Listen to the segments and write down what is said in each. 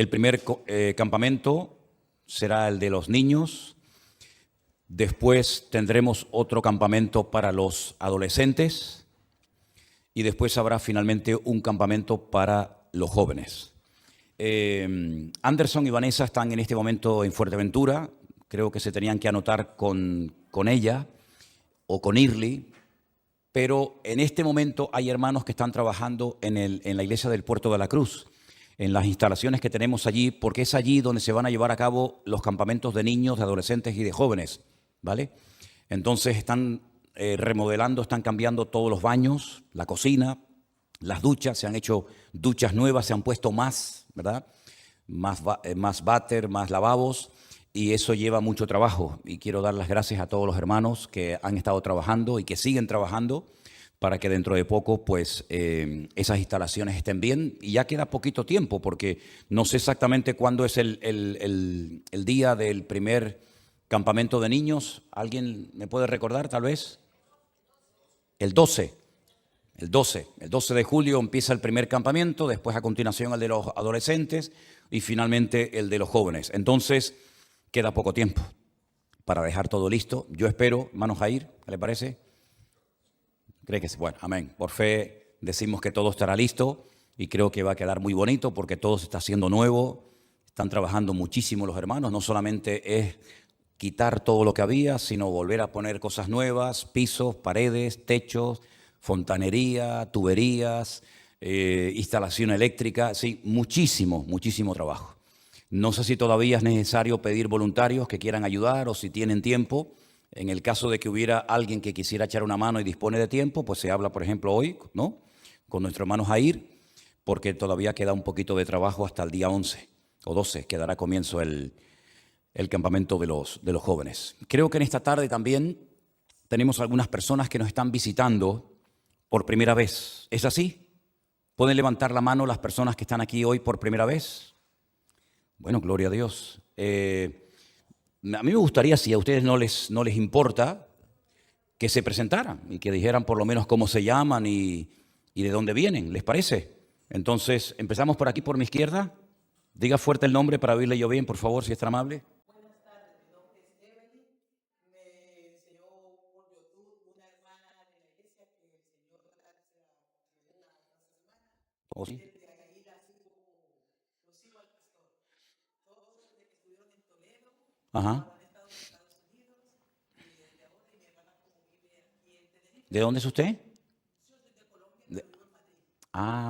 El primer campamento será el de los niños. Después tendremos otro campamento para los adolescentes. Y después habrá finalmente un campamento para los jóvenes. Anderson y Vanessa están en este momento en Fuerteventura. Creo que se tenían que anotar con ella o con Irly. Pero en este momento hay hermanos que están trabajando en la iglesia del Puerto de la Cruz, en las instalaciones que tenemos allí, porque es allí donde se van a llevar a cabo los campamentos de niños, de adolescentes y de jóvenes, ¿vale? Entonces están remodelando, están cambiando todos los baños, la cocina, las duchas, se han hecho duchas nuevas, se han puesto más, ¿verdad? Más váter, más lavabos, y eso lleva mucho trabajo. Y quiero dar las gracias a todos los hermanos que han estado trabajando y que siguen trabajando para que dentro de poco pues esas instalaciones estén bien. Y ya queda poquito tiempo, porque no sé exactamente cuándo es el día del primer campamento de niños. ¿Alguien me puede recordar, tal vez? El 12. El 12 de julio empieza el primer campamento, después a continuación el de los adolescentes y finalmente el de los jóvenes. Entonces, queda poco tiempo para dejar todo listo. Yo espero, hermano Jair, ¿qué le parece? ¿Cree que sí? Bueno, amén. Por fe decimos que todo estará listo y creo que va a quedar muy bonito porque todo se está haciendo nuevo. Están trabajando muchísimo los hermanos. No solamente es quitar todo lo que había, sino volver a poner cosas nuevas, pisos, paredes, techos, fontanería, tuberías, instalación eléctrica, sí, muchísimo trabajo. No sé si todavía es necesario pedir voluntarios que quieran ayudar o si tienen tiempo. En el caso de que hubiera alguien que quisiera echar una mano y dispone de tiempo, pues se habla, por ejemplo, hoy, ¿no?, con nuestro hermano Jair, porque todavía queda un poquito de trabajo hasta el día 11 o 12, que dará comienzo el campamento de los jóvenes. Creo que en esta tarde también tenemos algunas personas que nos están visitando por primera vez. ¿Es así? ¿Pueden levantar la mano las personas que están aquí hoy por primera vez? Bueno, gloria a Dios. A mí me gustaría, si a ustedes no les importa, que se presentaran y que dijeran por lo menos cómo se llaman y de dónde vienen. ¿Les parece? Entonces, empezamos por aquí, por mi izquierda. Diga fuerte el nombre para oírle yo bien, por favor, si es tan amable. ¿O sí? Ajá. ¿De dónde es usted? De-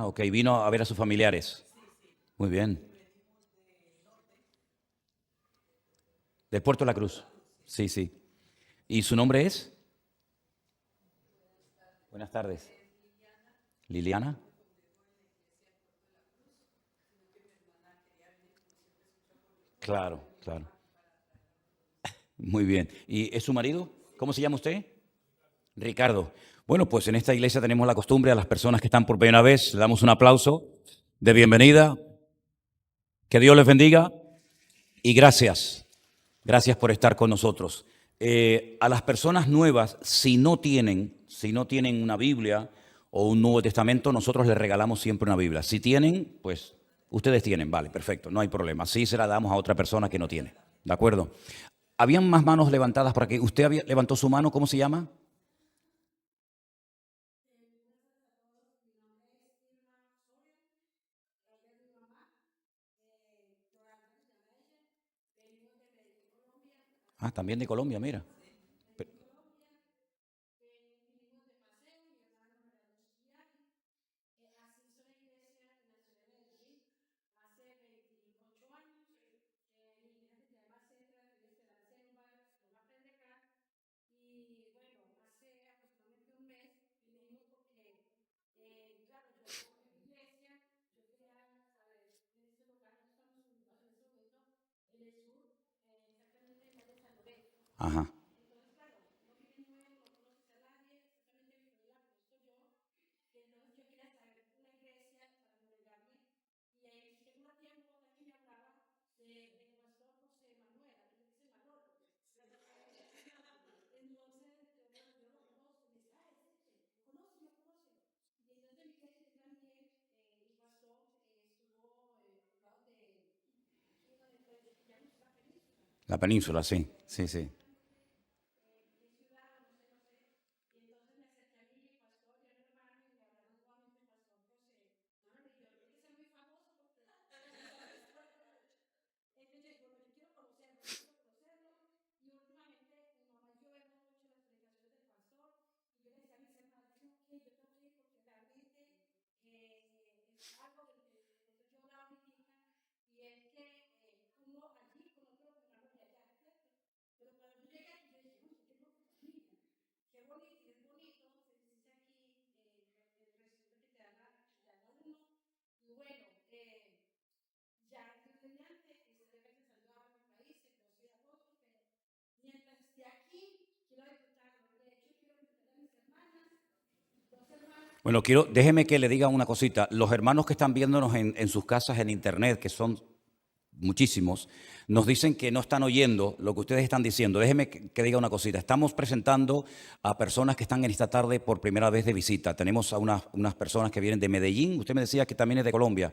ok, vino a ver a sus familiares. Muy bien. Del Puerto de la Cruz. Sí, sí. ¿Y su nombre es? Buenas tardes. Liliana. Claro, claro. Muy bien. ¿Y es su marido? ¿Cómo se llama usted? Ricardo. Bueno, pues en esta iglesia tenemos la costumbre a las personas que están por primera vez, le damos un aplauso de bienvenida. Que Dios les bendiga y gracias. Gracias por estar con nosotros. A las personas nuevas, si no tienen una Biblia o un Nuevo Testamento, nosotros les regalamos siempre una Biblia. Si tienen, pues ustedes tienen, vale, perfecto, no hay problema. Sí se la damos a otra persona que no tiene, ¿de acuerdo? Habían más manos levantadas para que usted levantó su mano, ¿cómo se llama? Ah, también de Colombia, mira. Pe- Ajá. La península, sí, sí, sí. Bueno, déjeme que le diga una cosita. Los hermanos que están viéndonos en sus casas en internet, que son muchísimos, nos dicen que no están oyendo lo que ustedes están diciendo. Déjeme que diga una cosita. Estamos presentando a personas que están en esta tarde por primera vez de visita. Tenemos a unas personas que vienen de Medellín. Usted me decía que también es de Colombia.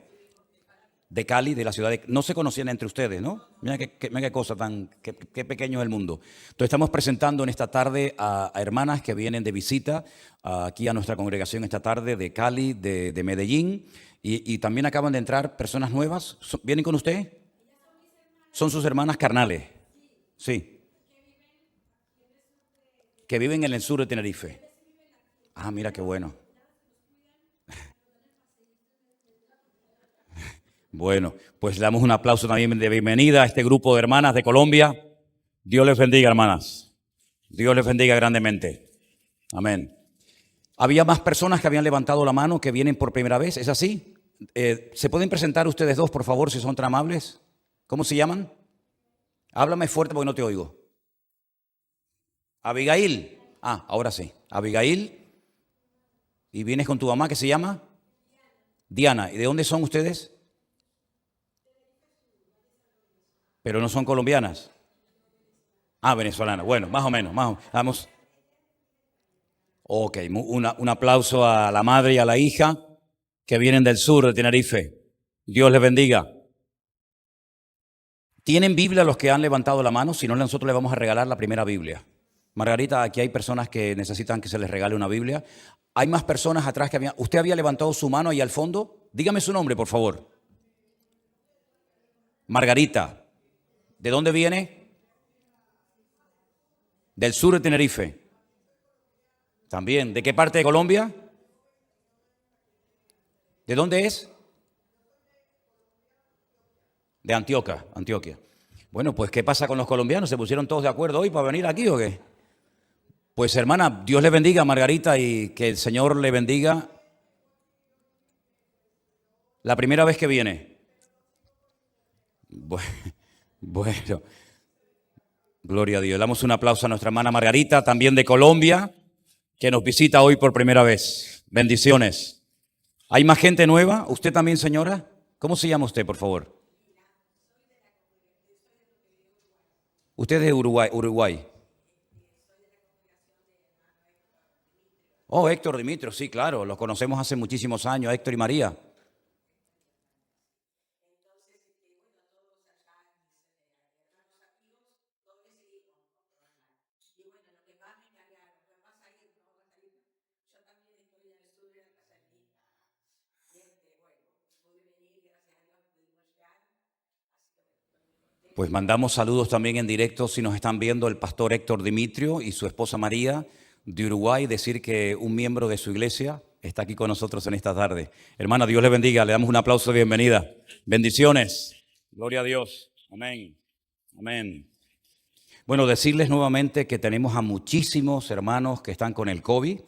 De Cali, de la ciudad de... No se conocían entre ustedes, ¿no? Mira qué cosa tan... Qué pequeño es el mundo. Entonces estamos presentando en esta tarde a hermanas que vienen de visita aquí a nuestra congregación esta tarde de Cali, de Medellín. Y también acaban de entrar personas nuevas. ¿Vienen con usted? Son sus hermanas carnales. Sí. Que viven en el sur de Tenerife. Ah, mira qué bueno. Bueno, pues le damos un aplauso también de bienvenida a este grupo de hermanas de Colombia. Dios les bendiga, hermanas. Dios les bendiga grandemente. Amén. Había más personas que habían levantado la mano que vienen por primera vez, ¿es así? ¿Se pueden presentar ustedes dos, por favor, si son tan amables? ¿Cómo se llaman? Háblame fuerte porque no te oigo. Abigail. Ah, ahora sí. Abigail. ¿Y vienes con tu mamá que se llama? Diana. ¿Y de dónde son ustedes? Pero no son colombianas. Ah, venezolanas. Bueno, más o menos. Vamos. Ok, un aplauso a la madre y a la hija que vienen del sur de Tenerife. Dios les bendiga. ¿Tienen Biblia los que han levantado la mano? Si no, nosotros les vamos a regalar la primera Biblia. Margarita, aquí hay personas que necesitan que se les regale una Biblia. Hay más personas atrás que habían... ¿Usted había levantado su mano ahí al fondo? Dígame su nombre, por favor. Margarita. ¿De dónde viene? Del sur de Tenerife. También. ¿De qué parte de Colombia? ¿De dónde es? De Antioquia. Bueno, pues ¿qué pasa con los colombianos? ¿Se pusieron todos de acuerdo hoy para venir aquí o qué? Pues hermana, Dios le bendiga, Margarita, y que el Señor le bendiga. La primera vez que viene. Bueno, gloria a Dios. Le damos un aplauso a nuestra hermana Margarita, también de Colombia, que nos visita hoy por primera vez. Bendiciones. ¿Hay más gente nueva? ¿Usted también, señora? ¿Cómo se llama usted, por favor? Usted es de Uruguay. Oh, Héctor Dimitrio, sí, claro, los conocemos hace muchísimos años, Héctor y María. Pues mandamos saludos también en directo si nos están viendo el pastor Héctor Dimitrio y su esposa María de Uruguay, decir que un miembro de su iglesia está aquí con nosotros en esta tarde. Hermana, Dios le bendiga, le damos un aplauso de bienvenida. Bendiciones. Gloria a Dios. Amén. Amén. Bueno, decirles nuevamente que tenemos a muchísimos hermanos que están con el COVID,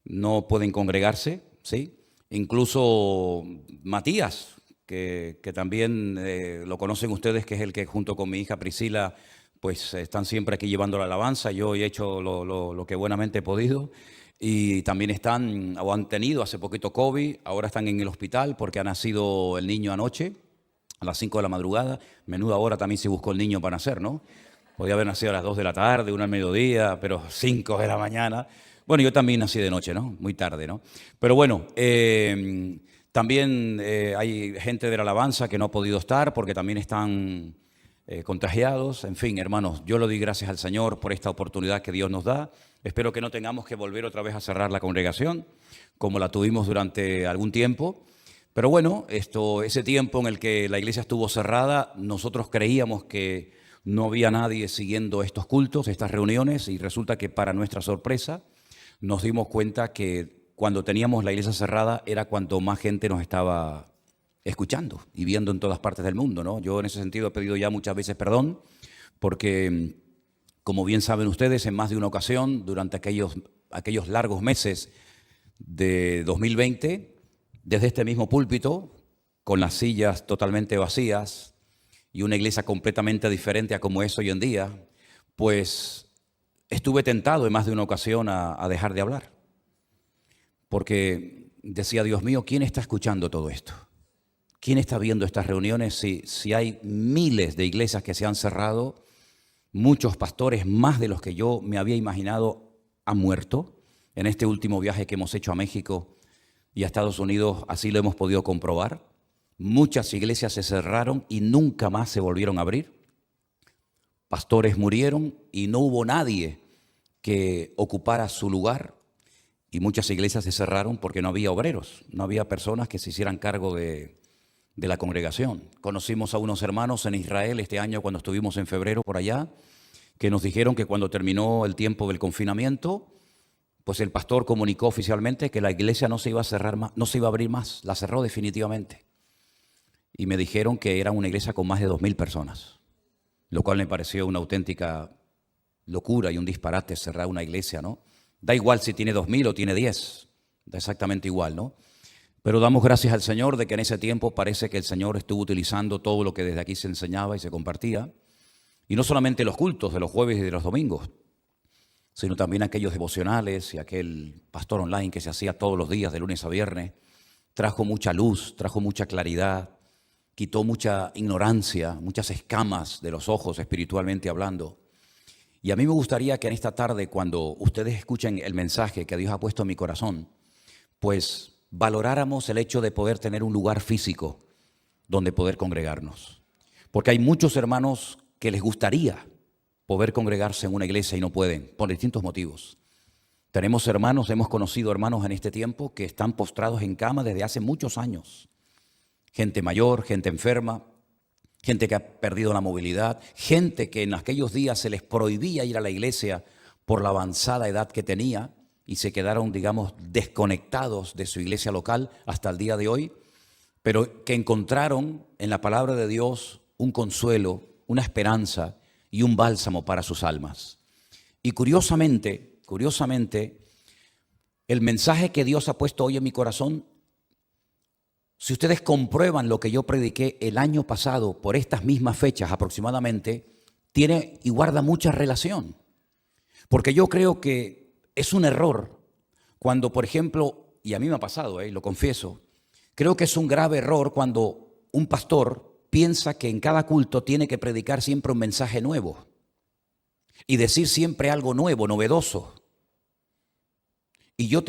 no pueden congregarse, ¿sí? Incluso Matías, que también lo conocen ustedes, que es el que junto con mi hija Priscila, pues están siempre aquí llevando la alabanza. Yo he hecho lo que buenamente he podido. Y también están, o han tenido hace poquito COVID, ahora están en el hospital porque ha nacido el niño anoche, a las 5 de la madrugada. Menuda hora también se buscó el niño para nacer, ¿no? Podía haber nacido a las 2 de la tarde, 1 al mediodía, pero 5 de la mañana. Bueno, yo también nací de noche, ¿no? Muy tarde, ¿no? Pero bueno, también hay gente de la alabanza que no ha podido estar porque también están contagiados. En fin, hermanos, yo le doy gracias al Señor por esta oportunidad que Dios nos da. Espero que no tengamos que volver otra vez a cerrar la congregación, como la tuvimos durante algún tiempo. Pero bueno, ese tiempo en el que la iglesia estuvo cerrada, nosotros creíamos que no había nadie siguiendo estos cultos, estas reuniones, y resulta que para nuestra sorpresa nos dimos cuenta que cuando teníamos la iglesia cerrada era cuando más gente nos estaba escuchando y viendo en todas partes del mundo, ¿no? Yo en ese sentido he pedido ya muchas veces perdón porque, como bien saben ustedes, en más de una ocasión, durante aquellos largos meses de 2020, desde este mismo púlpito, con las sillas totalmente vacías y una iglesia completamente diferente a como es hoy en día, pues estuve tentado en más de una ocasión a dejar de hablar. Porque decía, Dios mío, ¿quién está escuchando todo esto? ¿Quién está viendo estas reuniones? Si hay miles de iglesias que se han cerrado, muchos pastores, más de los que yo me había imaginado, han muerto. En este último viaje que hemos hecho a México y a Estados Unidos, así lo hemos podido comprobar. Muchas iglesias se cerraron y nunca más se volvieron a abrir. Pastores murieron y no hubo nadie que ocupara su lugar. Y muchas iglesias se cerraron porque no había obreros, no había personas que se hicieran cargo de la congregación. Conocimos a unos hermanos en Israel este año cuando estuvimos en febrero por allá, que nos dijeron que cuando terminó el tiempo del confinamiento, pues el pastor comunicó oficialmente que la iglesia no se iba a cerrar más, no se iba a abrir más, la cerró definitivamente. Y me dijeron que era una iglesia con más de 2.000 personas, lo cual me pareció una auténtica locura y un disparate cerrar una iglesia, ¿no? Da igual si tiene 2.000 o tiene 10, da exactamente igual, ¿no? Pero damos gracias al Señor de que en ese tiempo parece que el Señor estuvo utilizando todo lo que desde aquí se enseñaba y se compartía. Y no solamente los cultos de los jueves y de los domingos, sino también aquellos devocionales y aquel pastor online que se hacía todos los días de lunes a viernes. Trajo mucha luz, trajo mucha claridad, quitó mucha ignorancia, muchas escamas de los ojos espiritualmente hablando. Y a mí me gustaría que en esta tarde, cuando ustedes escuchen el mensaje que Dios ha puesto en mi corazón, pues valoráramos el hecho de poder tener un lugar físico donde poder congregarnos. Porque hay muchos hermanos que les gustaría poder congregarse en una iglesia y no pueden, por distintos motivos. Tenemos hermanos, hemos conocido hermanos en este tiempo que están postrados en cama desde hace muchos años. Gente mayor, gente enferma, gente que ha perdido la movilidad, gente que en aquellos días se les prohibía ir a la iglesia por la avanzada edad que tenía y se quedaron, digamos, desconectados de su iglesia local hasta el día de hoy, pero que encontraron en la palabra de Dios un consuelo, una esperanza y un bálsamo para sus almas. Y curiosamente, el mensaje que Dios ha puesto hoy en mi corazón, si ustedes comprueban lo que yo prediqué el año pasado por estas mismas fechas aproximadamente, tiene y guarda mucha relación. Porque yo creo que es un error cuando, por ejemplo, y a mí me ha pasado, lo confieso, creo que es un grave error cuando un pastor piensa que en cada culto tiene que predicar siempre un mensaje nuevo y decir siempre algo nuevo, novedoso. Y yo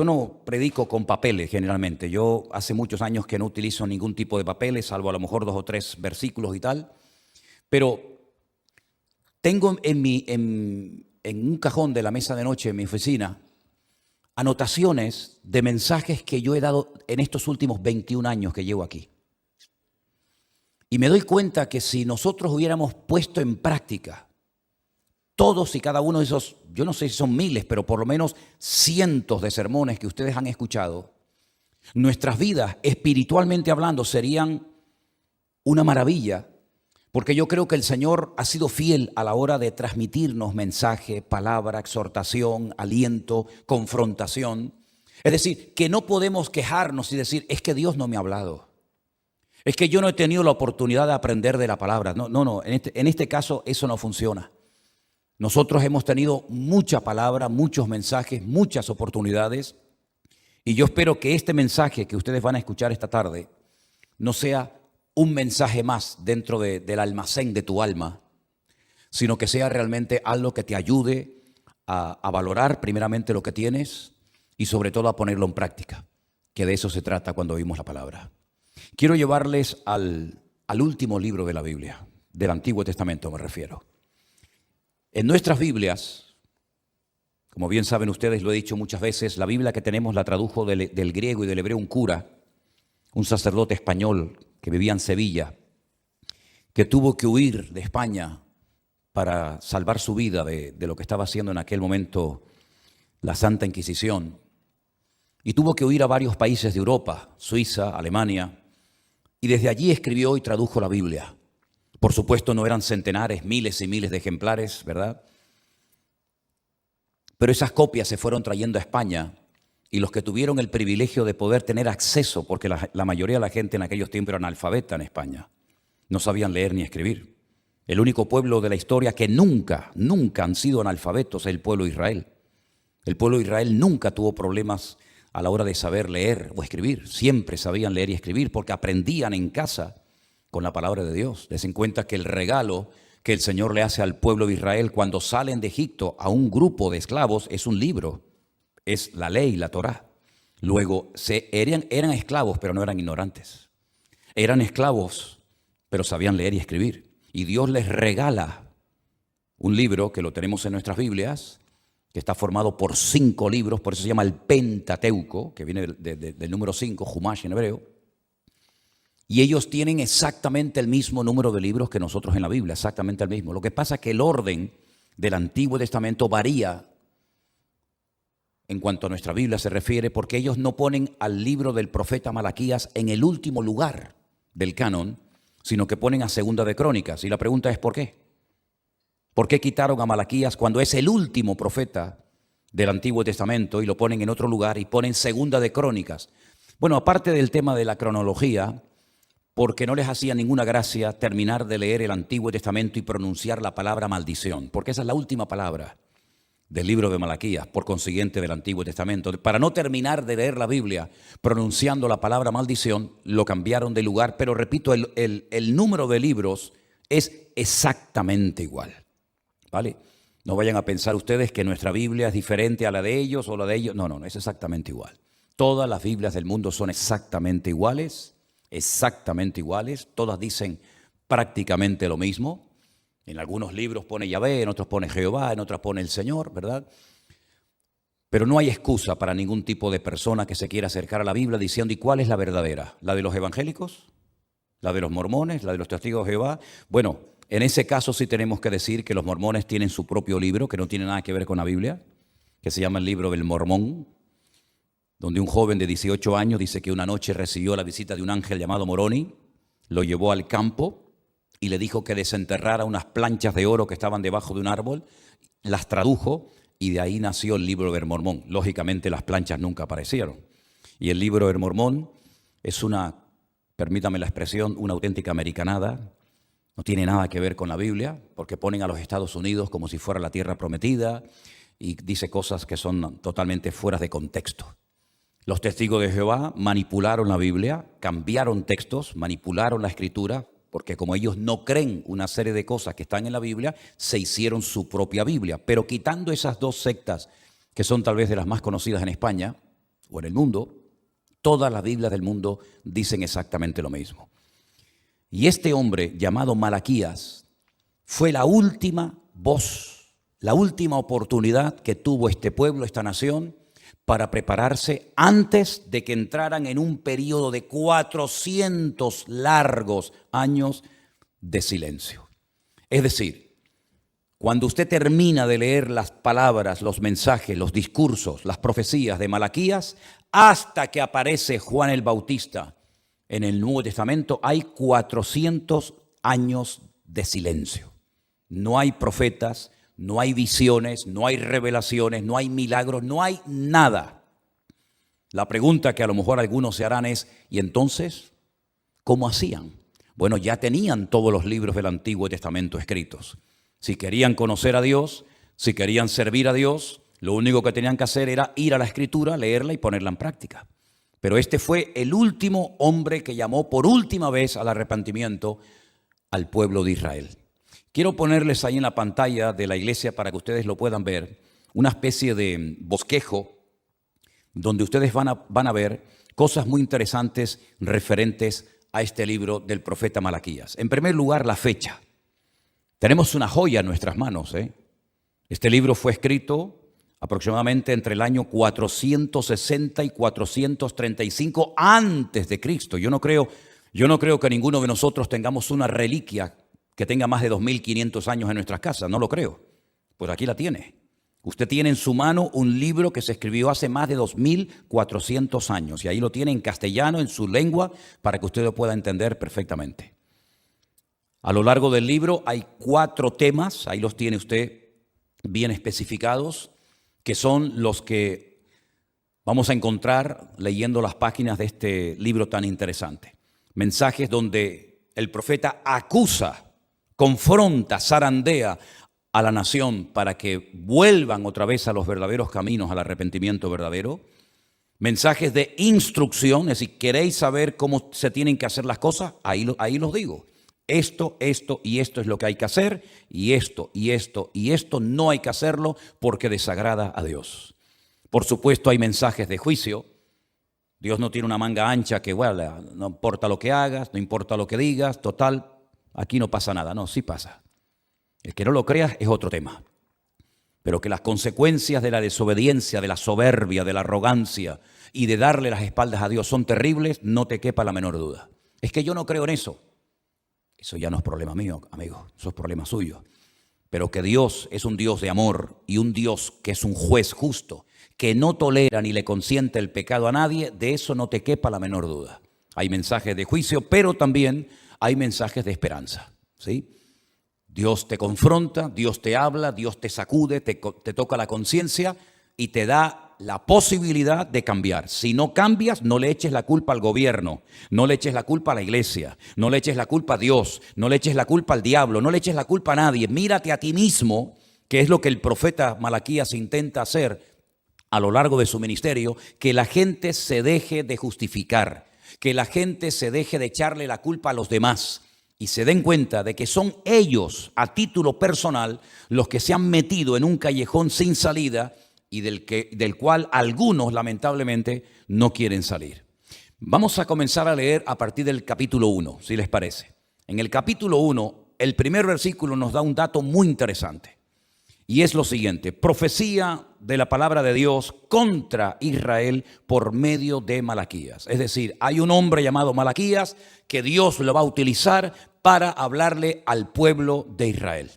no predico con papeles generalmente. Yo hace muchos años que no utilizo ningún tipo de papeles, salvo a lo mejor 2 o 3 versículos y tal. Pero tengo en un cajón de la mesa de noche en mi oficina anotaciones de mensajes que yo he dado en estos últimos 21 años que llevo aquí. Y me doy cuenta que si nosotros hubiéramos puesto en práctica todos y cada uno de esos, yo no sé si son miles, pero por lo menos cientos de sermones que ustedes han escuchado, nuestras vidas, espiritualmente hablando, serían una maravilla, porque yo creo que el Señor ha sido fiel a la hora de transmitirnos mensaje, palabra, exhortación, aliento, confrontación. Es decir, que no podemos quejarnos y decir, es que Dios no me ha hablado. Es que yo no he tenido la oportunidad de aprender de la palabra. No, en este caso eso no funciona. Nosotros hemos tenido mucha palabra, muchos mensajes, muchas oportunidades, y yo espero que este mensaje que ustedes van a escuchar esta tarde no sea un mensaje más dentro del almacén de tu alma, sino que sea realmente algo que te ayude a valorar primeramente lo que tienes y sobre todo a ponerlo en práctica, que de eso se trata cuando oímos la palabra. Quiero llevarles al último libro de la Biblia. del Antiguo Testamento me refiero. En nuestras Biblias, como bien saben ustedes, lo he dicho muchas veces, la Biblia que tenemos la tradujo del griego y del hebreo un cura, un sacerdote español que vivía en Sevilla, que tuvo que huir de España para salvar su vida de lo que estaba haciendo en aquel momento la Santa Inquisición. Y tuvo que huir a varios países de Europa, Suiza, Alemania, y desde allí escribió y tradujo la Biblia. Por supuesto no eran centenares, miles y miles de ejemplares, ¿verdad? Pero esas copias se fueron trayendo a España y los que tuvieron el privilegio de poder tener acceso, porque la mayoría de la gente en aquellos tiempos era analfabeta en España, no sabían leer ni escribir. El único pueblo de la historia que nunca han sido analfabetos es el pueblo de Israel. El pueblo de Israel nunca tuvo problemas a la hora de saber leer o escribir. Siempre sabían leer y escribir porque aprendían en casa con la palabra de Dios. Desen cuenta que el regalo que el Señor le hace al pueblo de Israel cuando salen de Egipto a un grupo de esclavos es un libro, es la ley, la Torá. Luego eran esclavos, pero no eran ignorantes. Eran esclavos, pero sabían leer y escribir. Y Dios les regala un libro que lo tenemos en nuestras Biblias, que está formado por 5 libros, por eso se llama el Pentateuco, que viene del número 5, Jumash en hebreo. Y ellos tienen exactamente el mismo número de libros que nosotros en la Biblia, exactamente el mismo. Lo que pasa es que el orden del Antiguo Testamento varía en cuanto a nuestra Biblia se refiere, porque ellos no ponen al libro del profeta Malaquías en el último lugar del canon, sino que ponen a Segunda de Crónicas. Y la pregunta es ¿por qué? ¿Por qué quitaron a Malaquías cuando es el último profeta del Antiguo Testamento y lo ponen en otro lugar y ponen Segunda de Crónicas? Bueno, aparte del tema de la cronología, porque no les hacía ninguna gracia terminar de leer el Antiguo Testamento y pronunciar la palabra maldición, porque esa es la última palabra del libro de Malaquías, por consiguiente del Antiguo Testamento. Para no terminar de leer la Biblia pronunciando la palabra maldición, lo cambiaron de lugar, pero repito, el número de libros es exactamente igual, ¿vale? No vayan a pensar ustedes que nuestra Biblia es diferente a la de ellos o la de ellos. No, es exactamente igual. Todas las Biblias del mundo son exactamente iguales, todas dicen prácticamente lo mismo. En algunos libros pone Yahvé, en otros pone Jehová, en otros pone el Señor, ¿verdad? Pero no hay excusa para ningún tipo de persona que se quiera acercar a la Biblia diciendo ¿y cuál es la verdadera? ¿La de los evangélicos? ¿La de los mormones? ¿La de los testigos de Jehová? Bueno, en ese caso sí tenemos que decir que los mormones tienen su propio libro, que no tiene nada que ver con la Biblia, que se llama el libro del Mormón, donde un joven de 18 años dice que una noche recibió la visita de un ángel llamado Moroni, lo llevó al campo y le dijo que desenterrara unas planchas de oro que estaban debajo de un árbol, las tradujo y de ahí nació el libro del Mormón. Lógicamente las planchas nunca aparecieron. Y el libro del Mormón es permítame la expresión, una auténtica americanada. No tiene nada que ver con la Biblia, porque ponen a los Estados Unidos como si fuera la tierra prometida y dice cosas que son totalmente fuera de contexto. Los testigos de Jehová manipularon la Biblia, cambiaron textos, manipularon la Escritura, porque como ellos no creen una serie de cosas que están en la Biblia, se hicieron su propia Biblia. Pero quitando esas 2 sectas, que son tal vez de las más conocidas en España o en el mundo, todas las Biblias del mundo dicen exactamente lo mismo. Y este hombre llamado Malaquías fue la última voz, la última oportunidad que tuvo este pueblo, esta nación, para prepararse antes de que entraran en un periodo de 400 largos años de silencio. Es decir, cuando usted termina de leer las palabras, los mensajes, los discursos, las profecías de Malaquías, hasta que aparece Juan el Bautista en el Nuevo Testamento, hay 400 años de silencio. No hay profetas, no hay visiones, no hay revelaciones, no hay milagros, no hay nada. La pregunta que a lo mejor algunos se harán es, ¿y entonces cómo hacían? Bueno, ya tenían todos los libros del Antiguo Testamento escritos. Si querían conocer a Dios, si querían servir a Dios, lo único que tenían que hacer era ir a la Escritura, leerla y ponerla en práctica. Pero este fue el último hombre que llamó por última vez al arrepentimiento al pueblo de Israel. Quiero ponerles ahí en la pantalla de la iglesia para que ustedes lo puedan ver, una especie de bosquejo donde ustedes van a ver cosas muy interesantes referentes a este libro del profeta Malaquías. En primer lugar, la fecha. Tenemos una joya en nuestras manos, ¿eh? Este libro fue escrito aproximadamente entre el año 460 y 435 antes de Cristo. Yo no creo que ninguno de nosotros tengamos una reliquia que tenga más de 2500 años en nuestras casas. No lo creo. Pues aquí la tiene. Usted tiene en su mano un libro que se escribió hace más de 2400 años y ahí lo tiene en castellano, en su lengua, para que usted lo pueda entender perfectamente. A lo largo del libro hay 4 temas, ahí los tiene usted bien especificados, que son los que vamos a encontrar leyendo las páginas de este libro tan interesante. Mensajes donde el profeta acusa, confronta, zarandea a la nación para que vuelvan otra vez a los verdaderos caminos, al arrepentimiento verdadero. Mensajes de instrucción, es decir, ¿queréis saber cómo se tienen que hacer las cosas? Ahí los digo. Esto y esto es lo que hay que hacer, y esto no hay que hacerlo porque desagrada a Dios. Por supuesto, hay mensajes de juicio. Dios no tiene una manga ancha que, bueno, no importa lo que hagas, no importa lo que digas, total, aquí no pasa nada. No, sí pasa. El que no lo creas es otro tema. Pero que las consecuencias de la desobediencia, de la soberbia, de la arrogancia y de darle las espaldas a Dios son terribles, no te quepa la menor duda. Es que yo no creo en eso. Eso ya no es problema mío, amigo, eso es problema suyo. Pero que Dios es un Dios de amor y un Dios que es un juez justo, que no tolera ni le consiente el pecado a nadie, de eso no te quepa la menor duda. Hay mensajes de juicio, pero también hay mensajes de esperanza, ¿sí? Dios te confronta, Dios te habla, Dios te sacude, te toca la conciencia y te da la posibilidad de cambiar. Si no cambias, no le eches la culpa al gobierno, no le eches la culpa a la iglesia, no le eches la culpa a Dios, no le eches la culpa al diablo, no le eches la culpa a nadie. Mírate a ti mismo, que es lo que el profeta Malaquías intenta hacer a lo largo de su ministerio, que la gente se deje de justificar, que la gente se deje de echarle la culpa a los demás y se den cuenta de que son ellos, a título personal, los que se han metido en un callejón sin salida y del cual algunos, lamentablemente, no quieren salir. Vamos a comenzar a leer a partir del capítulo 1, si les parece. En el capítulo 1, el primer versículo nos da un dato muy interesante. Y es lo siguiente: profecía de la palabra de Dios contra Israel por medio de Malaquías. Es decir, hay un hombre llamado Malaquías que Dios lo va a utilizar para hablarle al pueblo de Israel.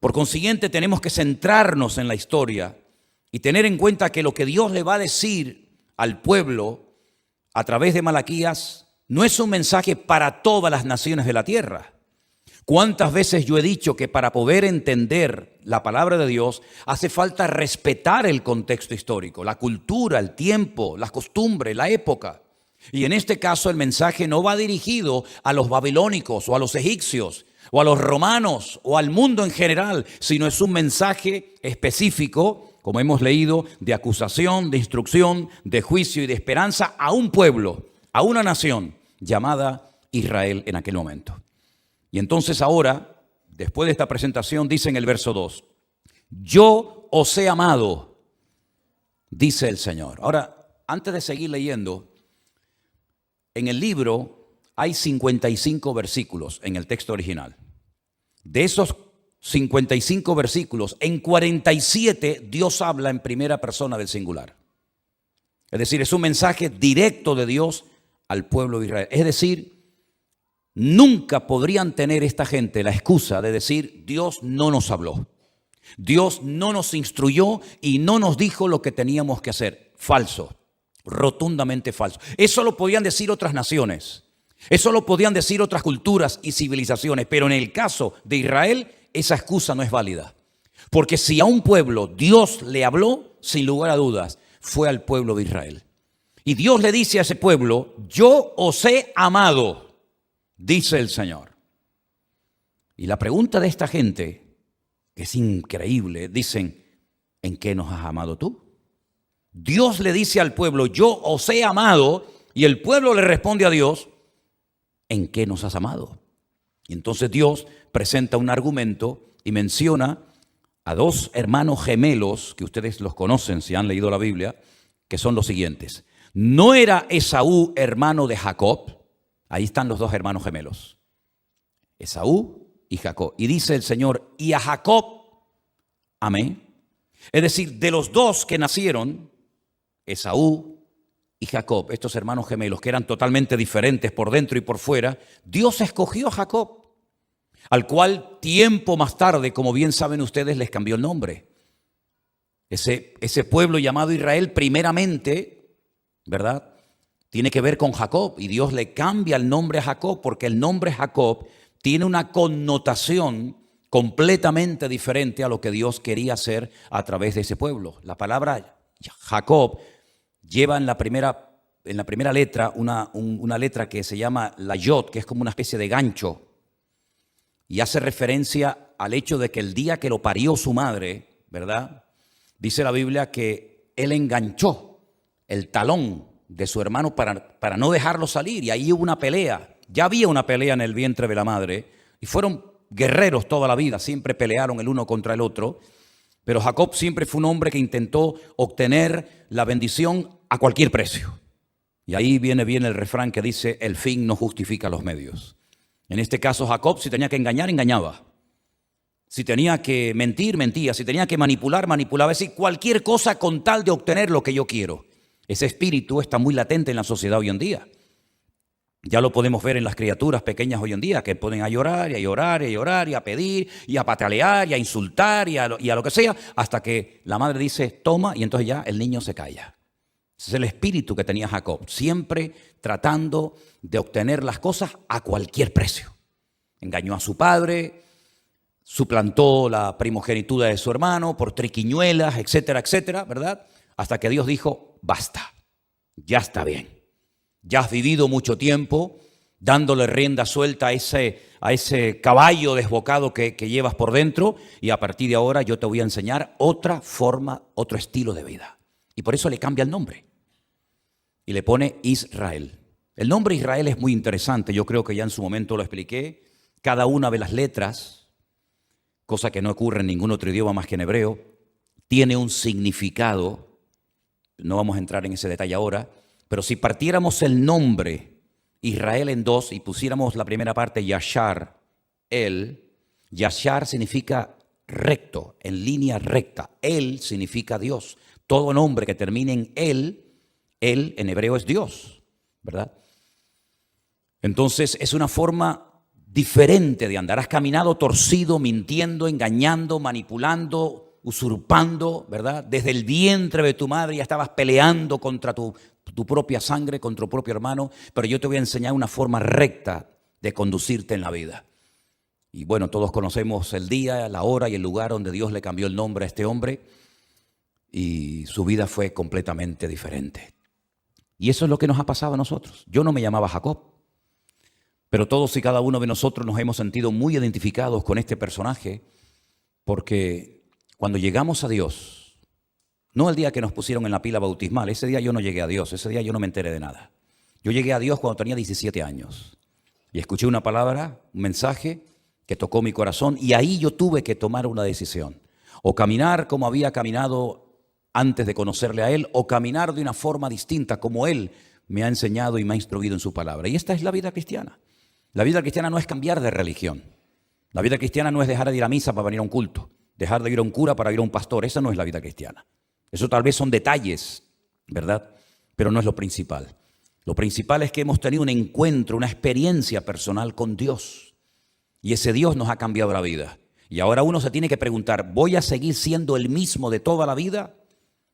Por consiguiente, tenemos que centrarnos en la historia y tener en cuenta que lo que Dios le va a decir al pueblo a través de Malaquías no es un mensaje para todas las naciones de la tierra. ¿Cuántas veces yo he dicho que para poder entender la palabra de Dios hace falta respetar el contexto histórico, la cultura, el tiempo, las costumbres, la época? Y en este caso el mensaje no va dirigido a los babilónicos o a los egipcios o a los romanos o al mundo en general, sino es un mensaje específico, como hemos leído, de acusación, de instrucción, de juicio y de esperanza a un pueblo, a una nación llamada Israel en aquel momento. Y entonces ahora, después de esta presentación, dice en el verso 2, yo os he amado, dice el Señor. Ahora, antes de seguir leyendo, en el libro hay 55 versículos en el texto original. De esos 55 versículos, en 47 Dios habla en primera persona del singular. Es decir, es un mensaje directo de Dios al pueblo de Israel. Es decir, nunca podrían tener esta gente la excusa de decir Dios no nos habló, Dios no nos instruyó y no nos dijo lo que teníamos que hacer. Falso, rotundamente falso. Eso lo podían decir otras naciones, eso lo podían decir otras culturas y civilizaciones, pero en el caso de Israel esa excusa no es válida. Porque si a un pueblo Dios le habló, sin lugar a dudas, fue al pueblo de Israel. Y Dios le dice a ese pueblo, yo os he amado, dice el Señor. Y la pregunta de esta gente, que es increíble, dicen, ¿en qué nos has amado tú? Dios le dice al pueblo, yo os he amado, y el pueblo le responde a Dios, ¿en qué nos has amado? Y entonces Dios presenta un argumento y menciona a dos hermanos gemelos, que ustedes los conocen si han leído la Biblia, que son los siguientes. ¿No era Esaú hermano de Jacob? Ahí están los dos hermanos gemelos. Esaú y Jacob. Y dice el Señor, y a Jacob amé. Es decir, de los dos que nacieron, Esaú y Jacob, estos hermanos gemelos que eran totalmente diferentes por dentro y por fuera, Dios escogió a Jacob, al cual tiempo más tarde, como bien saben ustedes, les cambió el nombre. Ese pueblo llamado Israel primeramente, ¿verdad?, tiene que ver con Jacob, y Dios le cambia el nombre a Jacob porque el nombre Jacob tiene una connotación completamente diferente a lo que Dios quería hacer a través de ese pueblo. La palabra Jacob lleva en la primera letra una letra que se llama la yod, que es como una especie de gancho, y hace referencia al hecho de que el día que lo parió su madre, ¿verdad?, dice la Biblia que él enganchó el talón de su hermano para no dejarlo salir, y ahí hubo una pelea. Ya había una pelea en el vientre de la madre, y fueron guerreros toda la vida, siempre pelearon el uno contra el otro, pero Jacob siempre fue un hombre que intentó obtener la bendición a cualquier precio. Y ahí viene bien el refrán que dice, el fin no justifica los medios. En este caso Jacob, si tenía que engañar, engañaba. Si tenía que mentir, mentía. Si tenía que manipular, manipulaba. Es decir, cualquier cosa con tal de obtener lo que yo quiero. Ese espíritu está muy latente en la sociedad hoy en día. Ya lo podemos ver en las criaturas pequeñas hoy en día, que ponen a llorar y a llorar y a llorar y a pedir y a patalear y a insultar y a lo que sea, hasta que la madre dice, toma, y entonces ya el niño se calla. Ese es el espíritu que tenía Jacob, siempre tratando de obtener las cosas a cualquier precio. Engañó a su padre, suplantó la primogenitura de su hermano por triquiñuelas, etcétera, etcétera, ¿verdad? Hasta que Dios dijo, basta, ya está bien. Ya has vivido mucho tiempo dándole rienda suelta a ese caballo desbocado que llevas por dentro, y a partir de ahora yo te voy a enseñar otra forma, otro estilo de vida. Y por eso le cambia el nombre y le pone Israel. El nombre Israel es muy interesante, yo creo que ya en su momento lo expliqué. Cada una de las letras, cosa que no ocurre en ningún otro idioma más que en hebreo, tiene un significado. No vamos a entrar en ese detalle ahora, pero si partiéramos el nombre Israel en dos y pusiéramos la primera parte Yashar, Yashar significa recto, en línea recta. El significa Dios. Todo nombre que termine en él en hebreo es Dios, ¿verdad? Entonces es una forma diferente de andar. Has caminado torcido, mintiendo, engañando, manipulando, usurpando, ¿verdad? Desde el vientre de tu madre ya estabas peleando contra tu propia sangre, contra tu propio hermano, pero yo te voy a enseñar una forma recta de conducirte en la vida. Y bueno, todos conocemos el día, la hora y el lugar donde Dios le cambió el nombre a este hombre y su vida fue completamente diferente. Y eso es lo que nos ha pasado a nosotros. Yo no me llamaba Jacob, pero todos y cada uno de nosotros nos hemos sentido muy identificados con este personaje, porque cuando llegamos a Dios, no el día que nos pusieron en la pila bautismal, ese día yo no llegué a Dios, ese día yo no me enteré de nada. Yo llegué a Dios cuando tenía 17 años y escuché una palabra, un mensaje que tocó mi corazón, y ahí yo tuve que tomar una decisión. O caminar como había caminado antes de conocerle a Él, o caminar de una forma distinta como Él me ha enseñado y me ha instruido en su palabra. Y esta es la vida cristiana. La vida cristiana no es cambiar de religión. La vida cristiana no es dejar de ir a misa para venir a un culto, dejar de ir a un cura para ir a un pastor. Esa no es la vida cristiana. Eso tal vez son detalles, ¿verdad? Pero no es lo principal. Lo principal es que hemos tenido un encuentro, una experiencia personal con Dios. Y ese Dios nos ha cambiado la vida. Y ahora uno se tiene que preguntar, ¿voy a seguir siendo el mismo de toda la vida?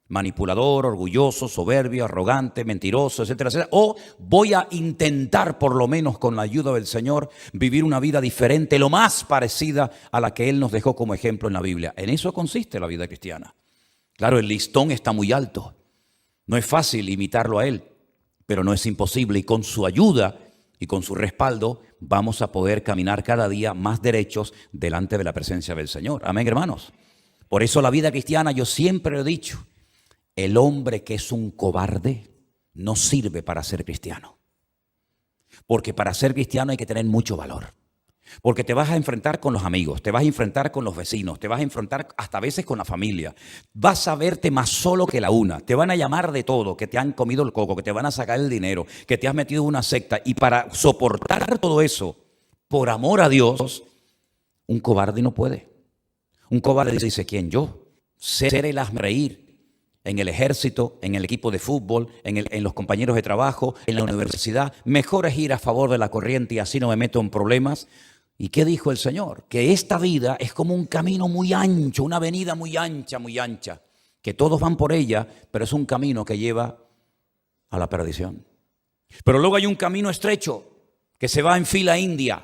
Manipulador, orgulloso, soberbio, arrogante, mentiroso, etcétera, etcétera. O voy a intentar, por lo menos con la ayuda del Señor, vivir una vida diferente, lo más parecida a la que Él nos dejó como ejemplo en la Biblia. En eso consiste la vida cristiana. Claro, el listón está muy alto. No es fácil imitarlo a Él, pero no es imposible. Y con su ayuda y con su respaldo vamos a poder caminar cada día más derechos delante de la presencia del Señor. Amén, hermanos. Por eso la vida cristiana, yo siempre lo he dicho, el hombre que es un cobarde no sirve para ser cristiano. Porque para ser cristiano hay que tener mucho valor. Porque te vas a enfrentar con los amigos, te vas a enfrentar con los vecinos, te vas a enfrentar hasta a veces con la familia. Vas a verte más solo que la una. Te van a llamar de todo, que te han comido el coco, que te van a sacar el dinero, que te has metido en una secta. Y para soportar todo eso, por amor a Dios, un cobarde no puede. Un cobarde dice, ¿quién? Yo. Ser el hazmerreír en el ejército, en el equipo de fútbol, en los compañeros de trabajo, en la universidad. Mejor es ir a favor de la corriente y así no me meto en problemas. ¿Y qué dijo el Señor? Que esta vida es como un camino muy ancho, una avenida muy ancha, que todos van por ella, pero es un camino que lleva a la perdición. Pero luego hay un camino estrecho que se va en fila india,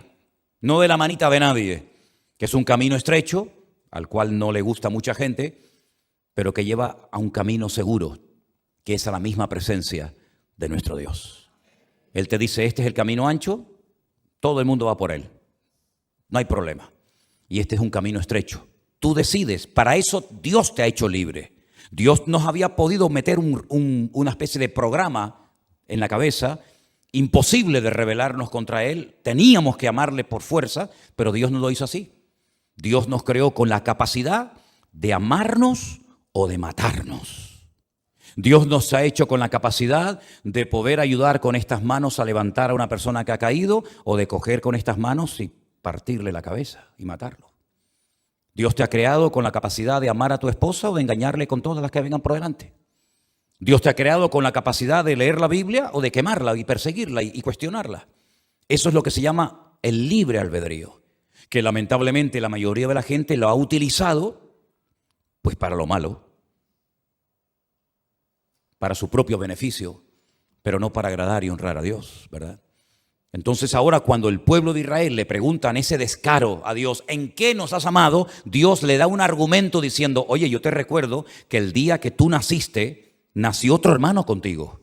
no de la manita de nadie, que es un camino estrecho, al cual no le gusta a mucha gente, pero que lleva a un camino seguro, que es a la misma presencia de nuestro Dios. Él te dice, este es el camino ancho, todo el mundo va por él, no hay problema. Y este es un camino estrecho. Tú decides, para eso Dios te ha hecho libre. Dios nos había podido meter una especie de programa en la cabeza, imposible de rebelarnos contra Él, teníamos que amarle por fuerza, pero Dios no lo hizo así. Dios nos creó con la capacidad de amarnos o de matarnos. Dios nos ha hecho con la capacidad de poder ayudar con estas manos a levantar a una persona que ha caído o de coger con estas manos y partirle la cabeza y matarlo. Dios te ha creado con la capacidad de amar a tu esposa o de engañarle con todas las que vengan por delante. Dios te ha creado con la capacidad de leer la Biblia o de quemarla y perseguirla y cuestionarla. Eso es lo que se llama el libre albedrío, que lamentablemente la mayoría de la gente lo ha utilizado pues para lo malo, para su propio beneficio, pero no para agradar y honrar a Dios, ¿verdad? Entonces ahora cuando el pueblo de Israel le preguntan ese descaro a Dios, ¿en qué nos has amado? Dios le da un argumento diciendo, oye, yo te recuerdo que el día que tú naciste, nació otro hermano contigo.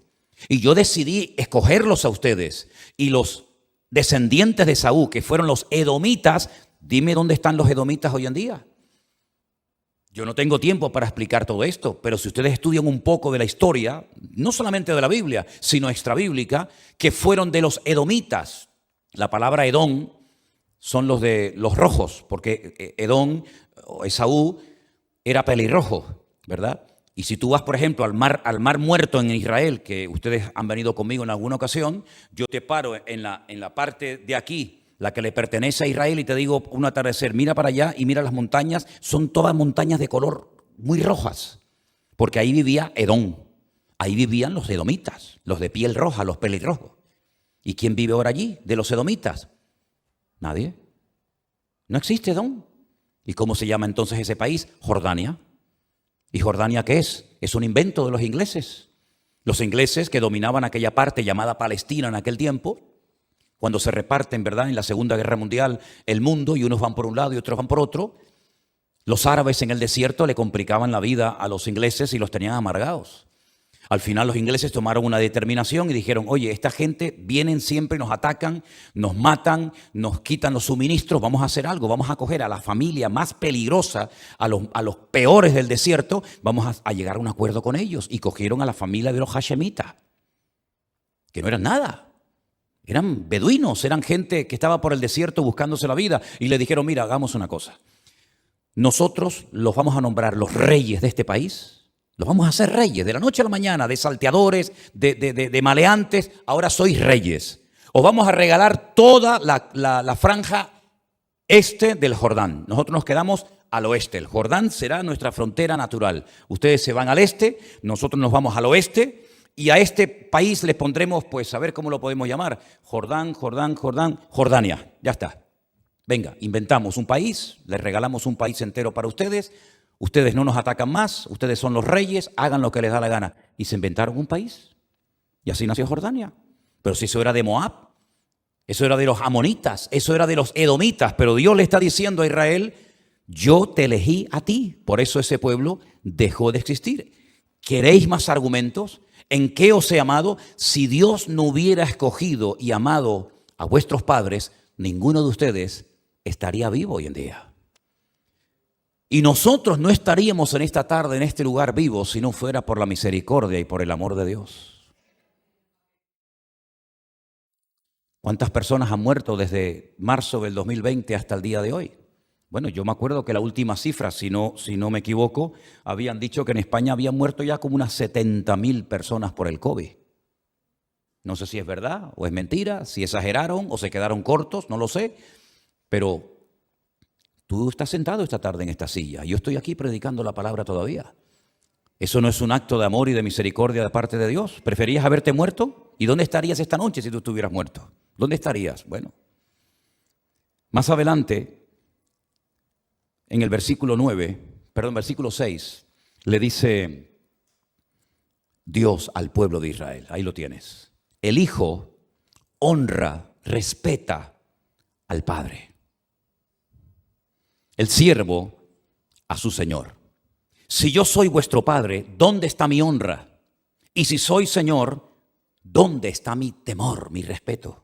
Y yo decidí escogerlos a ustedes. Y los descendientes de Esaú, que fueron los edomitas, dime dónde están los edomitas hoy en día. Yo no tengo tiempo para explicar todo esto, pero si ustedes estudian un poco de la historia, no solamente de la Biblia, sino extrabíblica, que fueron de los edomitas. La palabra Edom son los de los rojos, porque Edom o Esaú era pelirrojo, ¿verdad? Y si tú vas, por ejemplo, al mar Muerto en Israel, que ustedes han venido conmigo en alguna ocasión, yo te paro en la parte de aquí, la que le pertenece a Israel, y te digo un atardecer, mira para allá y mira las montañas, son todas montañas de color muy rojas, porque ahí vivía Edom, ahí vivían los edomitas, los de piel roja, los pelirrojos. ¿Y quién vive ahora allí de los edomitas? Nadie. No existe Edom. ¿Y cómo se llama entonces ese país? Jordania. ¿Y Jordania qué es? Es un invento de los ingleses. Los ingleses que dominaban aquella parte llamada Palestina en aquel tiempo, cuando se reparten, ¿verdad?, en la Segunda Guerra Mundial el mundo y unos van por un lado y otros van por otro, los árabes en el desierto le complicaban la vida a los ingleses y los tenían amargados. Al final los ingleses tomaron una determinación y dijeron, oye, esta gente vienen siempre, nos atacan, nos matan, nos quitan los suministros, vamos a hacer algo, vamos a coger a la familia más peligrosa, a los peores del desierto, vamos a llegar a un acuerdo con ellos. Y cogieron a la familia de los hashemitas, que no eran nada. Eran beduinos, eran gente que estaba por el desierto buscándose la vida. Y le dijeron, mira, hagamos una cosa. Nosotros los vamos a nombrar los reyes de este país. Los vamos a hacer reyes de la noche a la mañana, de salteadores, de maleantes. Ahora sois reyes. Os vamos a regalar toda la franja este del Jordán. Nosotros nos quedamos al oeste. El Jordán será nuestra frontera natural. Ustedes se van al este, nosotros nos vamos al oeste. Y a este país les pondremos, pues, a ver cómo lo podemos llamar. Jordania. Ya está. Venga, inventamos un país, les regalamos un país entero para ustedes. Ustedes no nos atacan más, ustedes son los reyes, hagan lo que les da la gana. Y se inventaron un país. Y así nació Jordania. Pero si eso era de Moab, eso era de los amonitas, eso era de los edomitas. Pero Dios le está diciendo a Israel, yo te elegí a ti. Por eso ese pueblo dejó de existir. ¿Queréis más argumentos? ¿En qué os he amado? Si Dios no hubiera escogido y amado a vuestros padres, ninguno de ustedes estaría vivo hoy en día. Y nosotros no estaríamos en esta tarde, en este lugar vivos, si no fuera por la misericordia y por el amor de Dios. ¿Cuántas personas han muerto desde marzo del 2020 hasta el día de hoy? Bueno, yo me acuerdo que la última cifra, si no me equivoco, habían dicho que en España habían muerto ya como unas 70.000 personas por el COVID. No sé si es verdad o es mentira, si exageraron o se quedaron cortos, no lo sé, pero tú estás sentado esta tarde en esta silla. Yo estoy aquí predicando la palabra todavía. ¿Eso no es un acto de amor y de misericordia de parte de Dios? ¿Preferías haberte muerto? ¿Y dónde estarías esta noche si tú estuvieras muerto? ¿Dónde estarías? Bueno, más adelante, en el versículo 6, le dice Dios al pueblo de Israel. Ahí lo tienes. El Hijo honra, respeta al Padre. El siervo a su Señor. Si yo soy vuestro Padre, ¿dónde está mi honra? Y si soy Señor, ¿dónde está mi temor, mi respeto?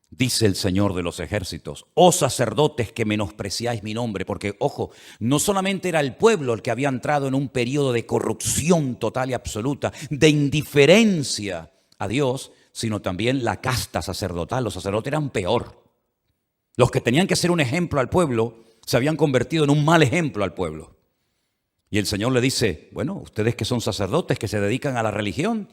Dice el Señor de los ejércitos: oh sacerdotes que menospreciáis mi nombre. Porque, ojo, no solamente era el pueblo el que había entrado en un periodo de corrupción total y absoluta, de indiferencia a Dios, sino también la casta sacerdotal. Los sacerdotes eran peor. Los que tenían que ser un ejemplo al pueblo se habían convertido en un mal ejemplo al pueblo. Y el Señor le dice: bueno, ustedes que son sacerdotes, que se dedican a la religión,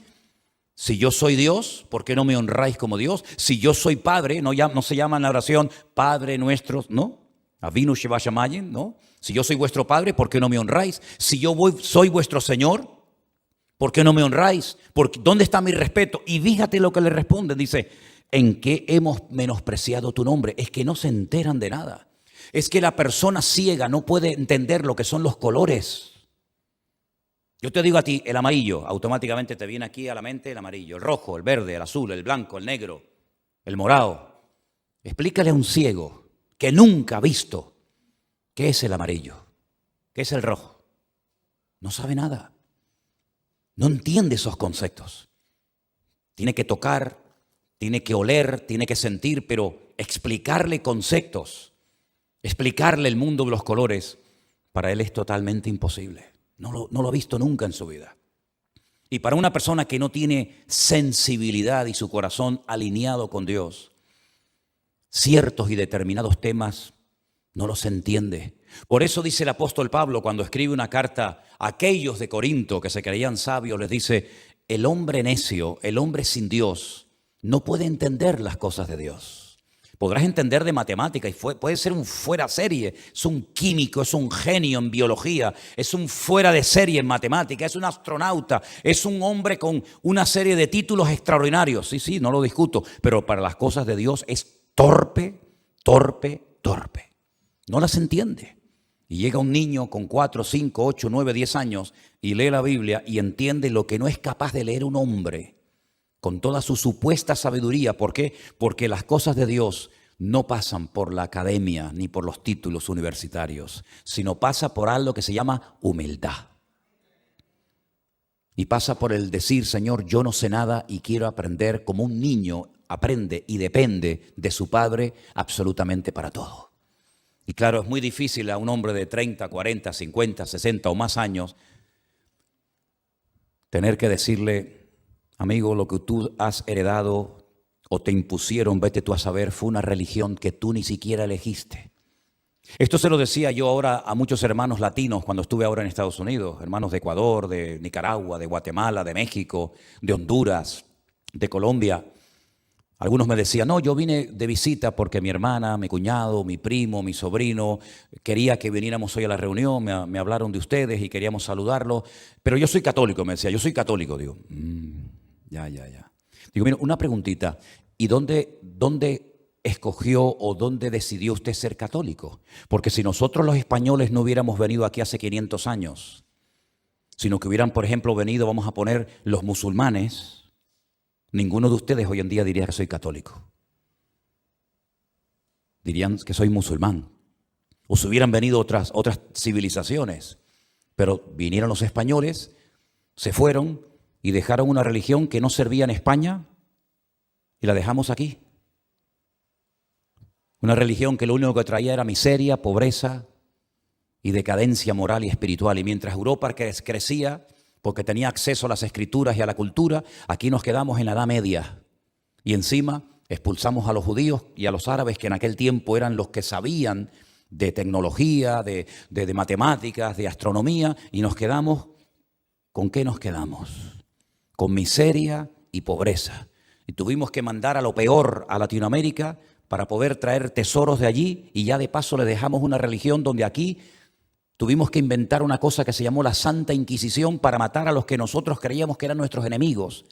si yo soy Dios, ¿por qué no me honráis como Dios? Si yo soy Padre, no se llama en la oración Padre nuestro, ¿no? Avinu Sheva Shamayim, ¿no? Si yo soy vuestro Padre, ¿por qué no me honráis? Si yo soy vuestro Señor, ¿por qué no me honráis? ¿Dónde está mi respeto? Y fíjate lo que le responden. Dice: ¿en qué hemos menospreciado tu nombre? Es que no se enteran de nada. Es que la persona ciega no puede entender lo que son los colores. Yo te digo a ti, el amarillo, automáticamente te viene aquí a la mente el amarillo, el rojo, el verde, el azul, el blanco, el negro, el morado. Explícale a un ciego que nunca ha visto qué es el amarillo, qué es el rojo. No sabe nada. No entiende esos conceptos. Tiene que tocar, tiene que oler, tiene que sentir, pero explicarle conceptos, explicarle el mundo de los colores, para él es totalmente imposible. No lo ha visto nunca en su vida. Y para una persona que no tiene sensibilidad y su corazón alineado con Dios, ciertos y determinados temas no los entiende. Por eso dice el apóstol Pablo, cuando escribe una carta a aquellos de Corinto que se creían sabios, les dice: el hombre necio, el hombre sin Dios, no puede entender las cosas de Dios. Podrás entender de matemática y puede ser un fuera de serie, es un químico, es un genio en biología, es un fuera de serie en matemática, es un astronauta, es un hombre con una serie de títulos extraordinarios. Sí, no lo discuto, pero para las cosas de Dios es torpe. No las entiende. Y llega un niño con 4, 5, 8, 9, 10 años y lee la Biblia y entiende lo que no es capaz de leer un hombre con toda su supuesta sabiduría. ¿Por qué? Porque las cosas de Dios no pasan por la academia ni por los títulos universitarios, sino pasa por algo que se llama humildad. Y pasa por el decir: Señor, yo no sé nada y quiero aprender como un niño aprende y depende de su padre absolutamente para todo. Y claro, es muy difícil a un hombre de 30, 40, 50, 60 o más años tener que decirle: amigo, lo que tú has heredado o te impusieron, vete tú a saber, fue una religión que tú ni siquiera elegiste. Esto se lo decía yo ahora a muchos hermanos latinos cuando estuve ahora en Estados Unidos, hermanos de Ecuador, de Nicaragua, de Guatemala, de México, de Honduras, de Colombia. Algunos me decían: no, yo vine de visita porque mi hermana, mi cuñado, mi primo, mi sobrino quería que viniéramos hoy a la reunión, me hablaron de ustedes y queríamos saludarlos, pero yo soy católico, me decía, yo soy católico. Digo, ya. Digo, mira, una preguntita, ¿y dónde escogió o dónde decidió usted ser católico? Porque si nosotros los españoles no hubiéramos venido aquí hace 500 años, sino que hubieran, por ejemplo, venido, vamos a poner, los musulmanes, ninguno de ustedes hoy en día diría que soy católico. Dirían que soy musulmán. O si hubieran venido otras civilizaciones. Pero vinieron los españoles, se fueron y dejaron una religión que no servía en España y la dejamos aquí. Una religión que lo único que traía era miseria, pobreza y decadencia moral y espiritual. Y mientras Europa crecía, porque tenía acceso a las escrituras y a la cultura, aquí nos quedamos en la Edad Media. Y encima expulsamos a los judíos y a los árabes, que en aquel tiempo eran los que sabían de tecnología, de matemáticas, de astronomía, y nos quedamos, ¿con qué nos quedamos? Con miseria y pobreza. Y tuvimos que mandar a lo peor a Latinoamérica para poder traer tesoros de allí, y ya de paso le dejamos una religión donde aquí tuvimos que inventar una cosa que se llamó la Santa Inquisición para matar a los que nosotros creíamos que eran nuestros enemigos.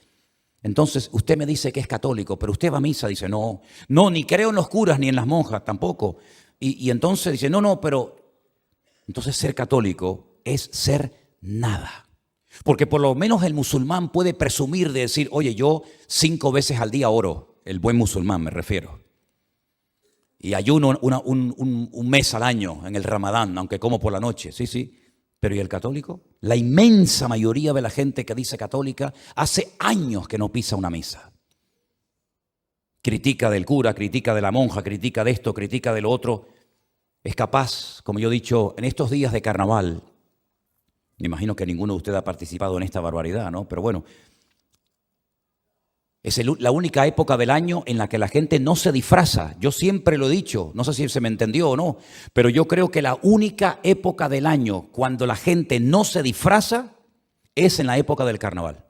Entonces usted me dice que es católico, pero usted va a misa, dice, no, ni creo en los curas ni en las monjas tampoco. Y entonces dice, no, pero entonces ser católico es ser nada. Porque por lo menos el musulmán puede presumir de decir, oye, yo 5 veces al día oro, el buen musulmán me refiero. Y ayuno un mes al año en el Ramadán, aunque como por la noche, sí. Pero ¿y el católico? La inmensa mayoría de la gente que dice católica hace años que no pisa una misa. Critica del cura, critica de la monja, critica de esto, critica de lo otro. Es capaz, como yo he dicho, en estos días de carnaval, me imagino que ninguno de ustedes ha participado en esta barbaridad, ¿no? Pero bueno, es la única época del año en la que la gente no se disfraza. Yo siempre lo he dicho, no sé si se me entendió o no, pero yo creo que la única época del año cuando la gente no se disfraza es en la época del carnaval.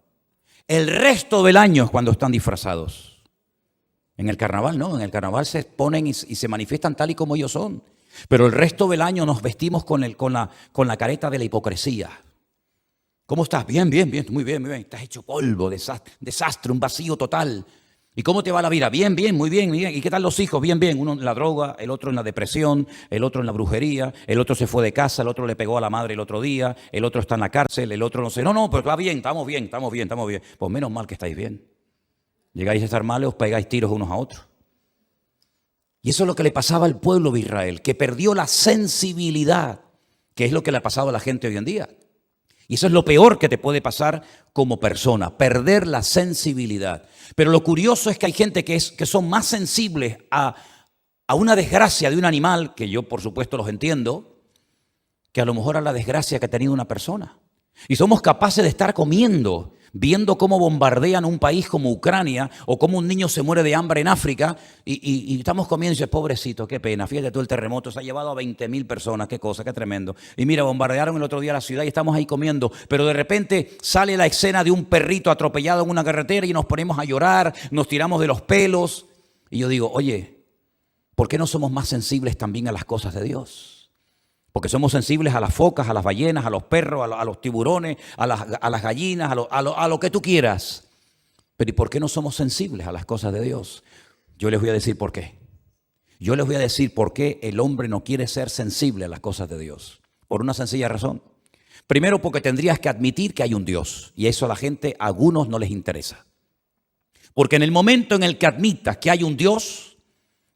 El resto del año es cuando están disfrazados. En el carnaval no, en el carnaval se ponen y se manifiestan tal y como ellos son. Pero el resto del año nos vestimos con la careta de la hipocresía. ¿Cómo estás? Bien, muy bien. Estás hecho polvo, desastre, un vacío total. ¿Y cómo te va la vida? Bien, muy bien. ¿Y qué tal los hijos? Bien. Uno en la droga, el otro en la depresión, el otro en la brujería, el otro se fue de casa, el otro le pegó a la madre el otro día, el otro está en la cárcel, el otro no sé. No, pero va bien, estamos bien. Pues menos mal que estáis bien. Llegáis a estar mal y os pegáis tiros unos a otros. Y eso es lo que le pasaba al pueblo de Israel, que perdió la sensibilidad, que es lo que le ha pasado a la gente hoy en día. Y eso es lo peor que te puede pasar como persona, perder la sensibilidad. Pero lo curioso es que hay gente que son más sensibles a una desgracia de un animal, que yo por supuesto los entiendo, que a lo mejor a la desgracia que ha tenido una persona. Y somos capaces de estar comiendo, viendo cómo bombardean un país como Ucrania o cómo un niño se muere de hambre en África y estamos comiendo y dices, pobrecito, qué pena, fíjate tú el terremoto, se ha llevado a 20.000 personas, qué cosa, qué tremendo. Y mira, bombardearon el otro día la ciudad y estamos ahí comiendo, pero de repente sale la escena de un perrito atropellado en una carretera y nos ponemos a llorar, nos tiramos de los pelos. Y yo digo, oye, ¿por qué no somos más sensibles también a las cosas de Dios? Porque somos sensibles a las focas, a las ballenas, a los perros, a los tiburones, a las gallinas, a lo que tú quieras. Pero ¿y por qué no somos sensibles a las cosas de Dios? Yo les voy a decir por qué. Yo les voy a decir por qué el hombre no quiere ser sensible a las cosas de Dios. Por una sencilla razón. Primero, porque tendrías que admitir que hay un Dios. Y eso a la gente, a algunos no les interesa. Porque en el momento en el que admitas que hay un Dios,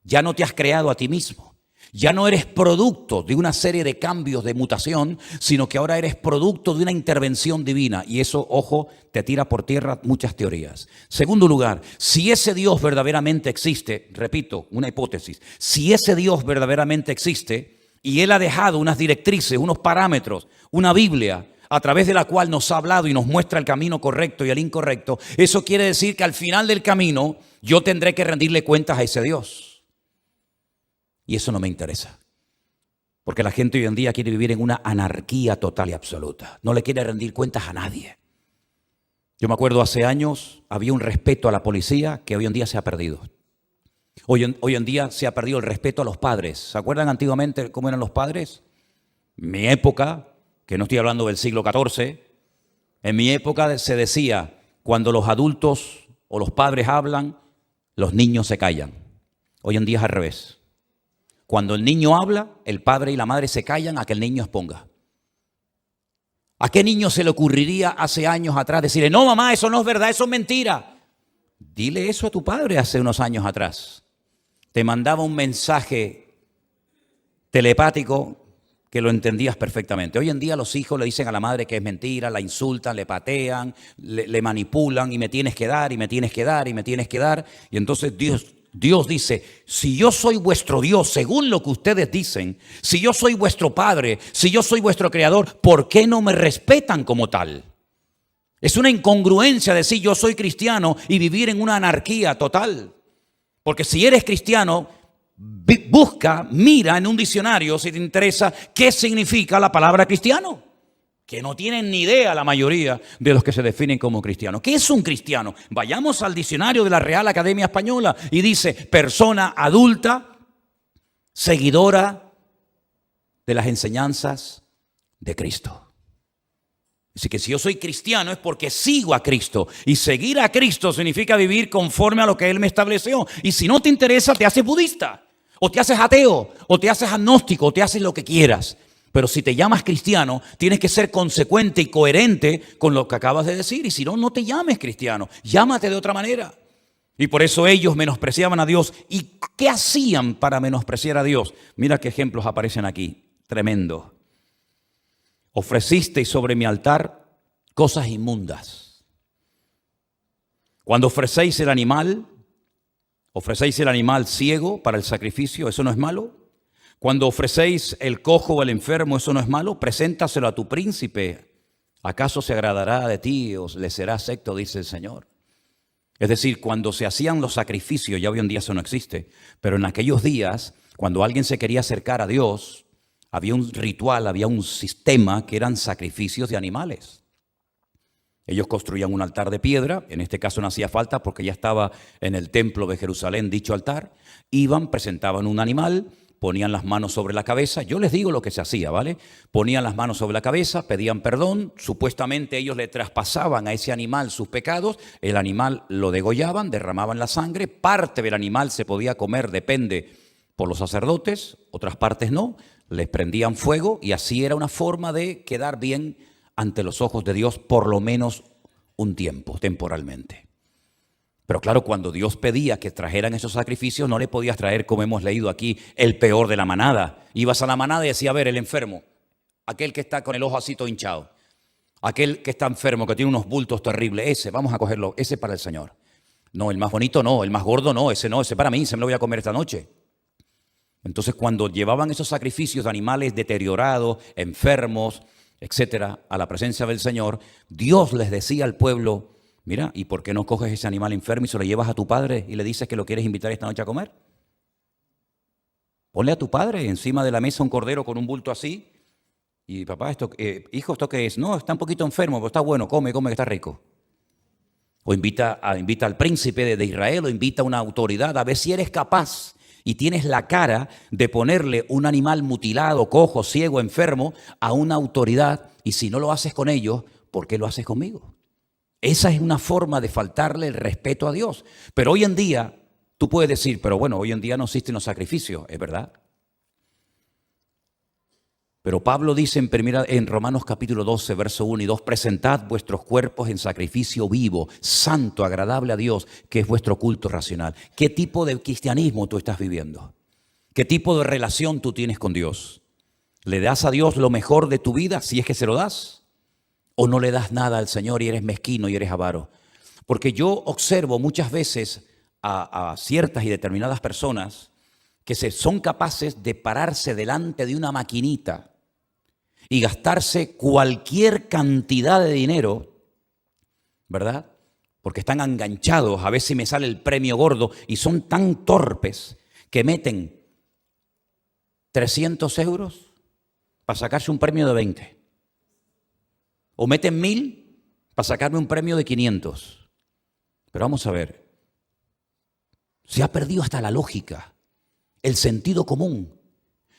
ya no te has creado a ti mismo. Ya no eres producto de una serie de cambios de mutación, sino que ahora eres producto de una intervención divina. Y eso, ojo, te tira por tierra muchas teorías. Segundo lugar, si ese Dios verdaderamente existe, repito, una hipótesis, si ese Dios verdaderamente existe y Él ha dejado unas directrices, unos parámetros, una Biblia, a través de la cual nos ha hablado y nos muestra el camino correcto y el incorrecto, eso quiere decir que al final del camino yo tendré que rendirle cuentas a ese Dios. Y eso no me interesa, porque la gente hoy en día quiere vivir en una anarquía total y absoluta. No le quiere rendir cuentas a nadie. Yo me acuerdo hace años había un respeto a la policía que hoy en día se ha perdido. Hoy en día se ha perdido el respeto a los padres. ¿Se acuerdan antiguamente cómo eran los padres? En mi época, que no estoy hablando del siglo XIV, en mi época se decía, cuando los adultos o los padres hablan, los niños se callan. Hoy en día es al revés. Cuando el niño habla, el padre y la madre se callan a que el niño exponga. ¿A qué niño se le ocurriría hace años atrás decirle, no mamá, eso no es verdad, eso es mentira? Dile eso a tu padre hace unos años atrás. Te mandaba un mensaje telepático que lo entendías perfectamente. Hoy en día los hijos le dicen a la madre que es mentira, la insultan, le patean, le manipulan y me tienes que dar, y me tienes que dar, y me tienes que dar. Y entonces Dios dice, si yo soy vuestro Dios, según lo que ustedes dicen, si yo soy vuestro Padre, si yo soy vuestro Creador, ¿por qué no me respetan como tal? Es una incongruencia decir yo soy cristiano y vivir en una anarquía total. Porque si eres cristiano, mira en un diccionario, si te interesa, qué significa la palabra cristiano. que no tienen ni idea la mayoría de los que se definen como cristianos. ¿Qué es un cristiano? Vayamos al diccionario de la Real Academia Española y dice: persona adulta, seguidora de las enseñanzas de Cristo. Así que si yo soy cristiano es porque sigo a Cristo. Y seguir a Cristo significa vivir conforme a lo que Él me estableció. Y si no te interesa, te haces budista, o te haces ateo, o te haces agnóstico, o te haces lo que quieras. Pero si te llamas cristiano, tienes que ser consecuente y coherente con lo que acabas de decir. Y si no, no te llames cristiano. Llámate de otra manera. Y por eso ellos menospreciaban a Dios. ¿Y qué hacían para menospreciar a Dios? Mira qué ejemplos aparecen aquí. Tremendo. Ofrecisteis sobre mi altar cosas inmundas. Cuando ofrecéis el animal ciego para el sacrificio, ¿eso no es malo? Cuando ofrecéis el cojo o el enfermo, ¿eso no es malo? Preséntaselo a tu príncipe. ¿Acaso se agradará de ti o le será acepto? Dice el Señor. Es decir, cuando se hacían los sacrificios, ya hoy en día eso no existe, pero en aquellos días, cuando alguien se quería acercar a Dios, había un ritual, había un sistema que eran sacrificios de animales. Ellos construían un altar de piedra, en este caso no hacía falta porque ya estaba en el templo de Jerusalén dicho altar. Iban, presentaban un animal, ponían las manos sobre la cabeza. Yo les digo lo que se hacía, ¿vale? Ponían las manos sobre la cabeza, pedían perdón. Supuestamente ellos le traspasaban a ese animal sus pecados. El animal lo degollaban, derramaban la sangre. Parte del animal se podía comer, depende, por los sacerdotes. Otras partes no. Les prendían fuego y así era una forma de quedar bien ante los ojos de Dios por lo menos un tiempo, temporalmente. Pero claro, cuando Dios pedía que trajeran esos sacrificios, no le podías traer, como hemos leído aquí, el peor de la manada. Ibas a la manada y decía: a ver, el enfermo, aquel que está con el ojo así todo hinchado, aquel que está enfermo, que tiene unos bultos terribles, ese, vamos a cogerlo, ese para el Señor. No, el más bonito no, el más gordo no, ese para mí, se me lo voy a comer esta noche. Entonces, cuando llevaban esos sacrificios de animales deteriorados, enfermos, etcétera, a la presencia del Señor, Dios les decía al pueblo: mira, ¿y por qué no coges ese animal enfermo y se lo llevas a tu padre y le dices que lo quieres invitar esta noche a comer? Ponle a tu padre encima de la mesa un cordero con un bulto así. Y papá, hijo, ¿esto qué es? No, está un poquito enfermo, pero está bueno, come, que está rico. O invita al príncipe de Israel, o invita a una autoridad, a ver si eres capaz y tienes la cara de ponerle un animal mutilado, cojo, ciego, enfermo a una autoridad. Y si no lo haces con ellos, ¿por qué lo haces conmigo? Esa es una forma de faltarle el respeto a Dios. Pero hoy en día, tú puedes decir: pero bueno, hoy en día no existen los sacrificios, es verdad. Pero Pablo dice en Romanos capítulo 12, verso 1 y 2, presentad vuestros cuerpos en sacrificio vivo, santo, agradable a Dios, que es vuestro culto racional. ¿Qué tipo de cristianismo tú estás viviendo? ¿Qué tipo de relación tú tienes con Dios? ¿Le das a Dios lo mejor de tu vida, si es que se lo das? ¿O no le das nada al Señor y eres mezquino y eres avaro? Porque yo observo muchas veces a ciertas y determinadas personas que son capaces de pararse delante de una maquinita y gastarse cualquier cantidad de dinero, ¿verdad? Porque están enganchados a ver si me sale el premio gordo, y son tan torpes que meten 300 euros para sacarse un premio de 20. O meten 1000 para sacarme un premio de 500. Pero vamos a ver, se ha perdido hasta la lógica, el sentido común.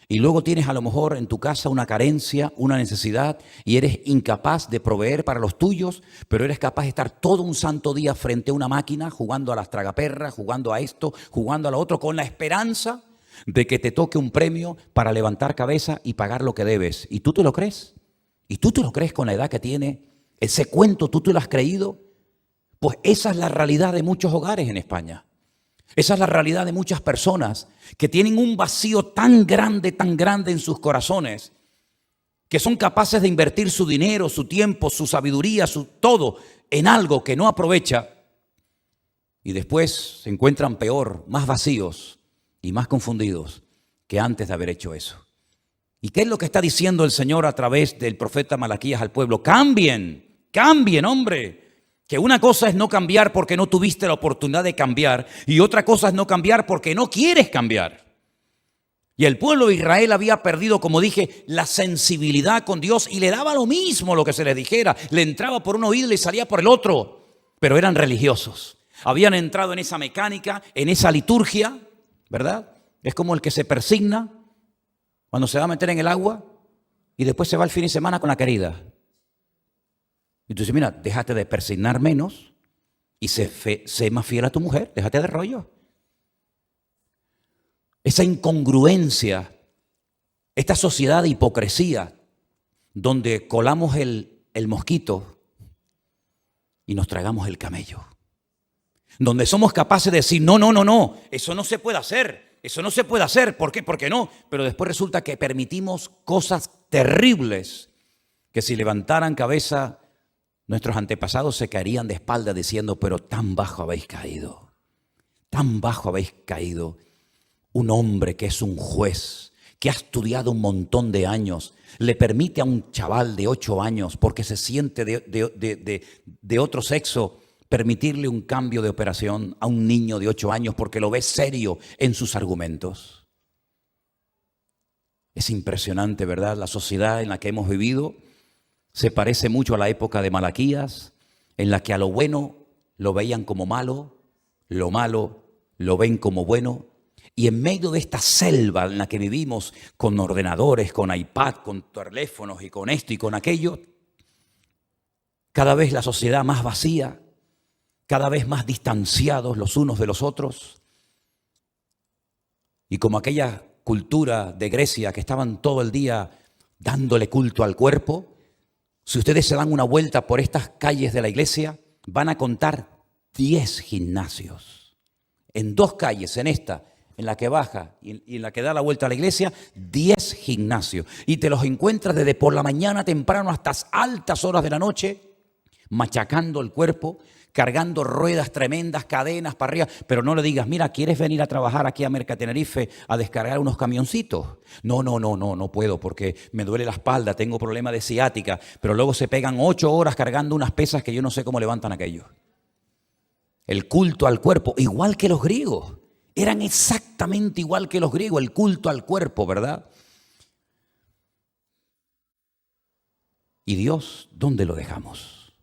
Y luego tienes a lo mejor en tu casa una carencia, una necesidad, y eres incapaz de proveer para los tuyos, pero eres capaz de estar todo un santo día frente a una máquina, jugando a las tragaperras, jugando a esto, jugando a lo otro, con la esperanza de que te toque un premio para levantar cabeza y pagar lo que debes. ¿Y tú te lo crees? ¿Y tú te lo crees con la edad que tiene? ¿Ese cuento tú te lo has creído? Pues esa es la realidad de muchos hogares en España. Esa es la realidad de muchas personas que tienen un vacío tan grande en sus corazones, que son capaces de invertir su dinero, su tiempo, su sabiduría, su todo en algo que no aprovecha, y después se encuentran peor, más vacíos y más confundidos que antes de haber hecho eso. ¿Y qué es lo que está diciendo el Señor a través del profeta Malaquías al pueblo? Cambien, hombre. Que una cosa es no cambiar porque no tuviste la oportunidad de cambiar, y otra cosa es no cambiar porque no quieres cambiar. Y el pueblo de Israel había perdido, como dije, la sensibilidad con Dios y le daba lo mismo lo que se les dijera. Le entraba por un oído y le salía por el otro. Pero eran religiosos. Habían entrado en esa mecánica, en esa liturgia, ¿verdad? Es como el que se persigna cuando se va a meter en el agua y después se va el fin de semana con la querida. Y tú dices, mira, déjate de persignar menos y sé más fiel a tu mujer, déjate de rollo. Esa incongruencia, esta sociedad de hipocresía, donde colamos el mosquito y nos tragamos el camello. Donde somos capaces de decir, no, eso no se puede hacer, eso no se puede hacer, ¿por qué? ¿Por qué no? Pero después resulta que permitimos cosas terribles que si levantaran cabeza, nuestros antepasados se caerían de espalda diciendo, pero tan bajo habéis caído, tan bajo habéis caído. Un hombre que es un juez, que ha estudiado un montón de años, le permite a un chaval de 8 años, porque se siente de otro sexo, permitirle un cambio de operación a un niño de 8 años porque lo ve serio en sus argumentos. Es impresionante, ¿verdad? La sociedad en la que hemos vivido se parece mucho a la época de Malaquías, en la que a lo bueno lo veían como malo, lo malo lo ven como bueno. Y en medio de esta selva en la que vivimos, con ordenadores, con iPad, con teléfonos y con esto y con aquello, cada vez la sociedad más vacía, cada vez más distanciados los unos de los otros. Y como aquella cultura de Grecia que estaban todo el día dándole culto al cuerpo, si ustedes se dan una vuelta por estas calles de la iglesia, van a contar 10 gimnasios. En 2 calles, en esta, en la que baja y en la que da la vuelta a la iglesia, 10 gimnasios. Y te los encuentras desde por la mañana temprano hasta altas horas de la noche, machacando el cuerpo, cargando ruedas tremendas, cadenas para arriba. Pero no le digas, mira, ¿quieres venir a trabajar aquí a Mercatenerife a descargar unos camioncitos? No puedo porque me duele la espalda, tengo problema de ciática. Pero luego se pegan 8 horas cargando unas pesas que yo no sé cómo levantan aquello. El culto al cuerpo, igual que los griegos. Eran exactamente igual que los griegos, el culto al cuerpo, ¿verdad? ¿Y Dios, dónde lo dejamos?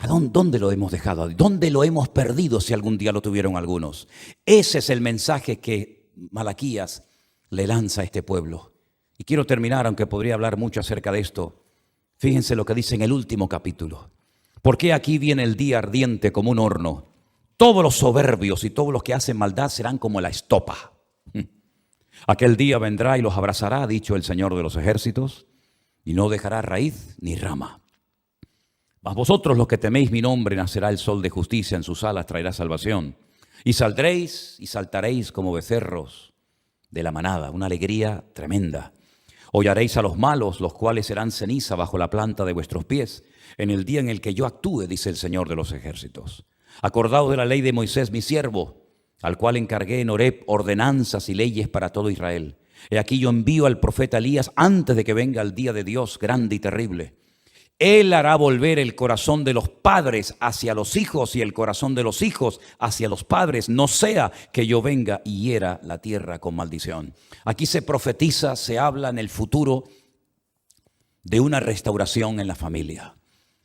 ¿Dónde lo hemos dejado? ¿Dónde lo hemos perdido si algún día lo tuvieron algunos? Ese es el mensaje que Malaquías le lanza a este pueblo. Y quiero terminar, aunque podría hablar mucho acerca de esto. Fíjense lo que dice en el último capítulo. Porque aquí viene el día ardiente como un horno. Todos los soberbios y todos los que hacen maldad serán como la estopa. Aquel día vendrá y los abrazará, ha dicho el Señor de los ejércitos, y no dejará raíz ni rama. Mas vosotros los que teméis mi nombre, nacerá el sol de justicia, en sus alas traerá salvación. Y saldréis y saltaréis como becerros de la manada, una alegría tremenda. Hollaréis a los malos, los cuales serán ceniza bajo la planta de vuestros pies, en el día en el que yo actúe, dice el Señor de los ejércitos. Acordaos de la ley de Moisés, mi siervo, al cual encargué en Horeb ordenanzas y leyes para todo Israel. He aquí yo envío al profeta Elías antes de que venga el día de Dios grande y terrible. Él hará volver el corazón de los padres hacia los hijos y el corazón de los hijos hacia los padres, no sea que yo venga y hiera la tierra con maldición. Aquí se profetiza, se habla en el futuro de una restauración en la familia.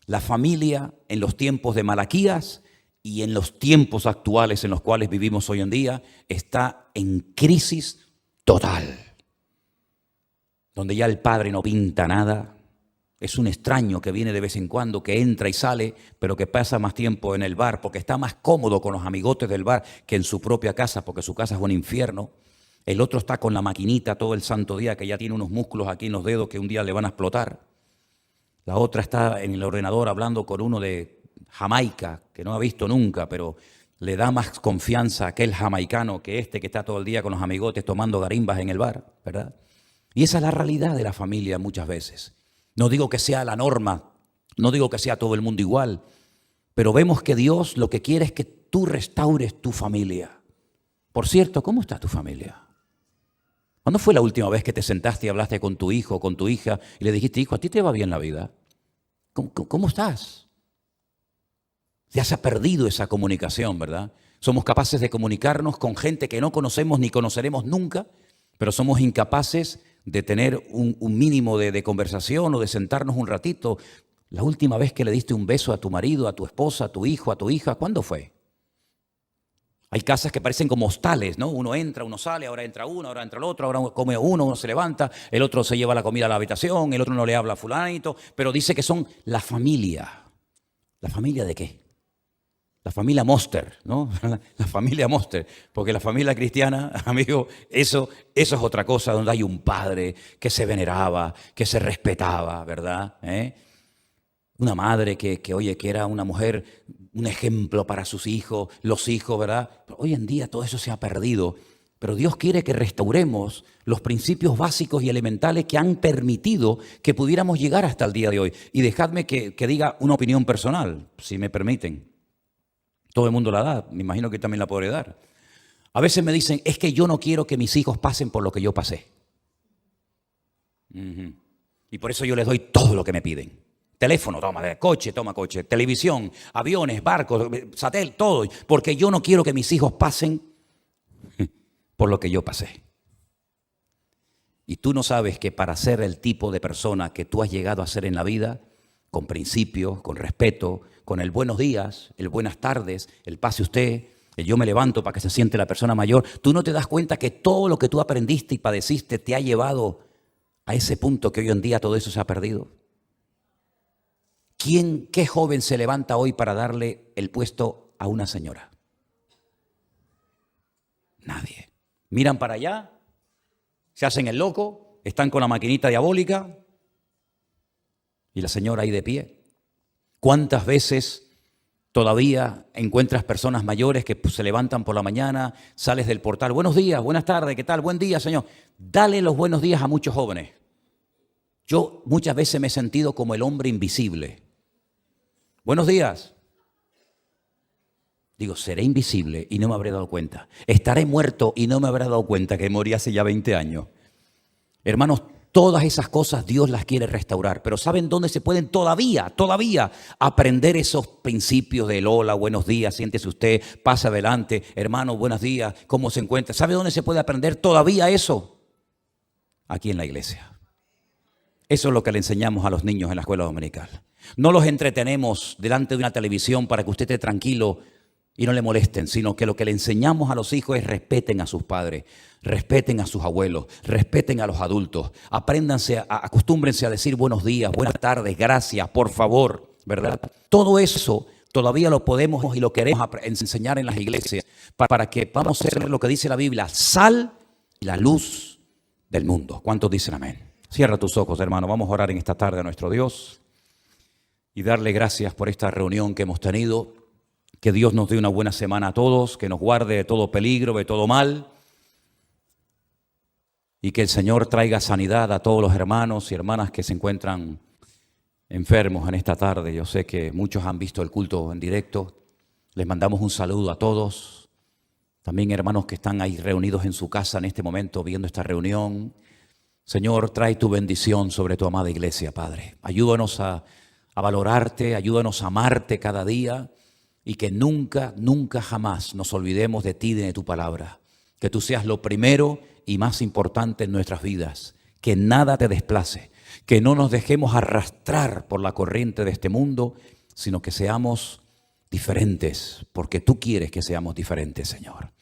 La familia en los tiempos de Malaquías y en los tiempos actuales en los cuales vivimos hoy en día está en crisis total. Donde ya el padre no pinta nada. Es un extraño que viene de vez en cuando, que entra y sale, pero que pasa más tiempo en el bar porque está más cómodo con los amigotes del bar que en su propia casa, porque su casa es un infierno. El otro está con la maquinita todo el santo día, que ya tiene unos músculos aquí en los dedos que un día le van a explotar. La otra está en el ordenador hablando con uno de Jamaica, que no ha visto nunca, pero le da más confianza a aquel jamaicano que este que está todo el día con los amigotes tomando garimbas en el bar, ¿verdad? Y esa es la realidad de la familia muchas veces. No digo que sea la norma, no digo que sea todo el mundo igual, pero vemos que Dios lo que quiere es que tú restaures tu familia. Por cierto, ¿cómo está tu familia? ¿Cuándo fue la última vez que te sentaste y hablaste con tu hijo o con tu hija y le dijiste, hijo, ¿a ti te va bien la vida? ¿Cómo estás? Ya se ha perdido esa comunicación, ¿verdad? Somos capaces de comunicarnos con gente que no conocemos ni conoceremos nunca, pero somos incapaces de tener un mínimo de conversación o de sentarnos un ratito. La última vez que le diste un beso a tu marido, a tu esposa, a tu hijo, a tu hija, ¿cuándo fue? Hay casas que parecen como hostales, ¿no? Uno entra, uno sale, ahora entra uno, ahora entra el otro, ahora come uno se levanta, el otro se lleva la comida a la habitación, el otro no le habla a fulanito, pero dice que son la familia. ¿La familia de qué? La familia Monster, ¿no? La familia Monster, porque la familia cristiana, amigo, eso es otra cosa, donde hay un padre que se veneraba, que se respetaba, ¿verdad? Una madre que era una mujer, un ejemplo para sus hijos, los hijos, ¿verdad? Pero hoy en día todo eso se ha perdido, pero Dios quiere que restauremos los principios básicos y elementales que han permitido que pudiéramos llegar hasta el día de hoy. Y dejadme que diga una opinión personal, si me permiten. Todo el mundo la da, me imagino que también la podré dar. A veces me dicen, es que yo no quiero que mis hijos pasen por lo que yo pasé. Y por eso yo les doy todo lo que me piden. Teléfono, toma coche, televisión, aviones, barcos, satélite, todo. Porque yo no quiero que mis hijos pasen por lo que yo pasé. Y tú no sabes que para ser el tipo de persona que tú has llegado a ser en la vida, con principios, con respeto, con el buenos días, el buenas tardes, el pase usted, el yo me levanto para que se siente la persona mayor, tú no te das cuenta que todo lo que tú aprendiste y padeciste te ha llevado a ese punto que hoy en día todo eso se ha perdido. ¿Qué joven se levanta hoy para darle el puesto a una señora? Nadie. Miran para allá, se hacen el loco, están con la maquinita diabólica y la señora ahí de pie. ¿Cuántas veces todavía encuentras personas mayores que se levantan por la mañana, sales del portal, buenos días, buenas tardes, ¿qué tal? Buen día, señor. Dale los buenos días a muchos jóvenes. Yo muchas veces me he sentido como el hombre invisible. Buenos días. Digo, seré invisible y no me habré dado cuenta. Estaré muerto y no me habré dado cuenta que morí hace ya 20 años. Hermanos, todas esas cosas Dios las quiere restaurar, pero ¿saben dónde se pueden todavía aprender esos principios del hola, buenos días, siéntese usted, pase adelante, hermano, buenos días, ¿cómo se encuentra? ¿Sabe dónde se puede aprender todavía eso? Aquí en la iglesia. Eso es lo que le enseñamos a los niños en la escuela dominical. No los entretenemos delante de una televisión para que usted esté tranquilo y no le molesten, sino que lo que le enseñamos a los hijos es respeten a sus padres, respeten a sus abuelos, respeten a los adultos, acostúmbrense a decir buenos días, buenas tardes, gracias, por favor, ¿verdad? Todo eso todavía lo podemos y lo queremos enseñar en las iglesias para que vamos a ser lo que dice la Biblia, sal y la luz del mundo. ¿Cuántos dicen amén? Cierra tus ojos, hermano, vamos a orar en esta tarde a nuestro Dios y darle gracias por esta reunión que hemos tenido. Que Dios nos dé una buena semana a todos, que nos guarde de todo peligro, de todo mal. Y que el Señor traiga sanidad a todos los hermanos y hermanas que se encuentran enfermos en esta tarde. Yo sé que muchos han visto el culto en directo. Les mandamos un saludo a todos. También hermanos que están ahí reunidos en su casa en este momento viendo esta reunión. Señor, trae tu bendición sobre tu amada iglesia, Padre. Ayúdanos a valorarte, ayúdanos a amarte cada día. Y que nunca, nunca jamás nos olvidemos de ti y de tu palabra. Que tú seas lo primero y más importante en nuestras vidas. Que nada te desplace. Que no nos dejemos arrastrar por la corriente de este mundo, sino que seamos diferentes, porque tú quieres que seamos diferentes, Señor.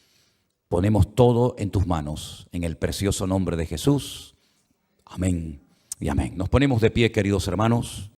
Ponemos todo en tus manos, en el precioso nombre de Jesús. Amén y amén. Nos ponemos de pie, queridos hermanos.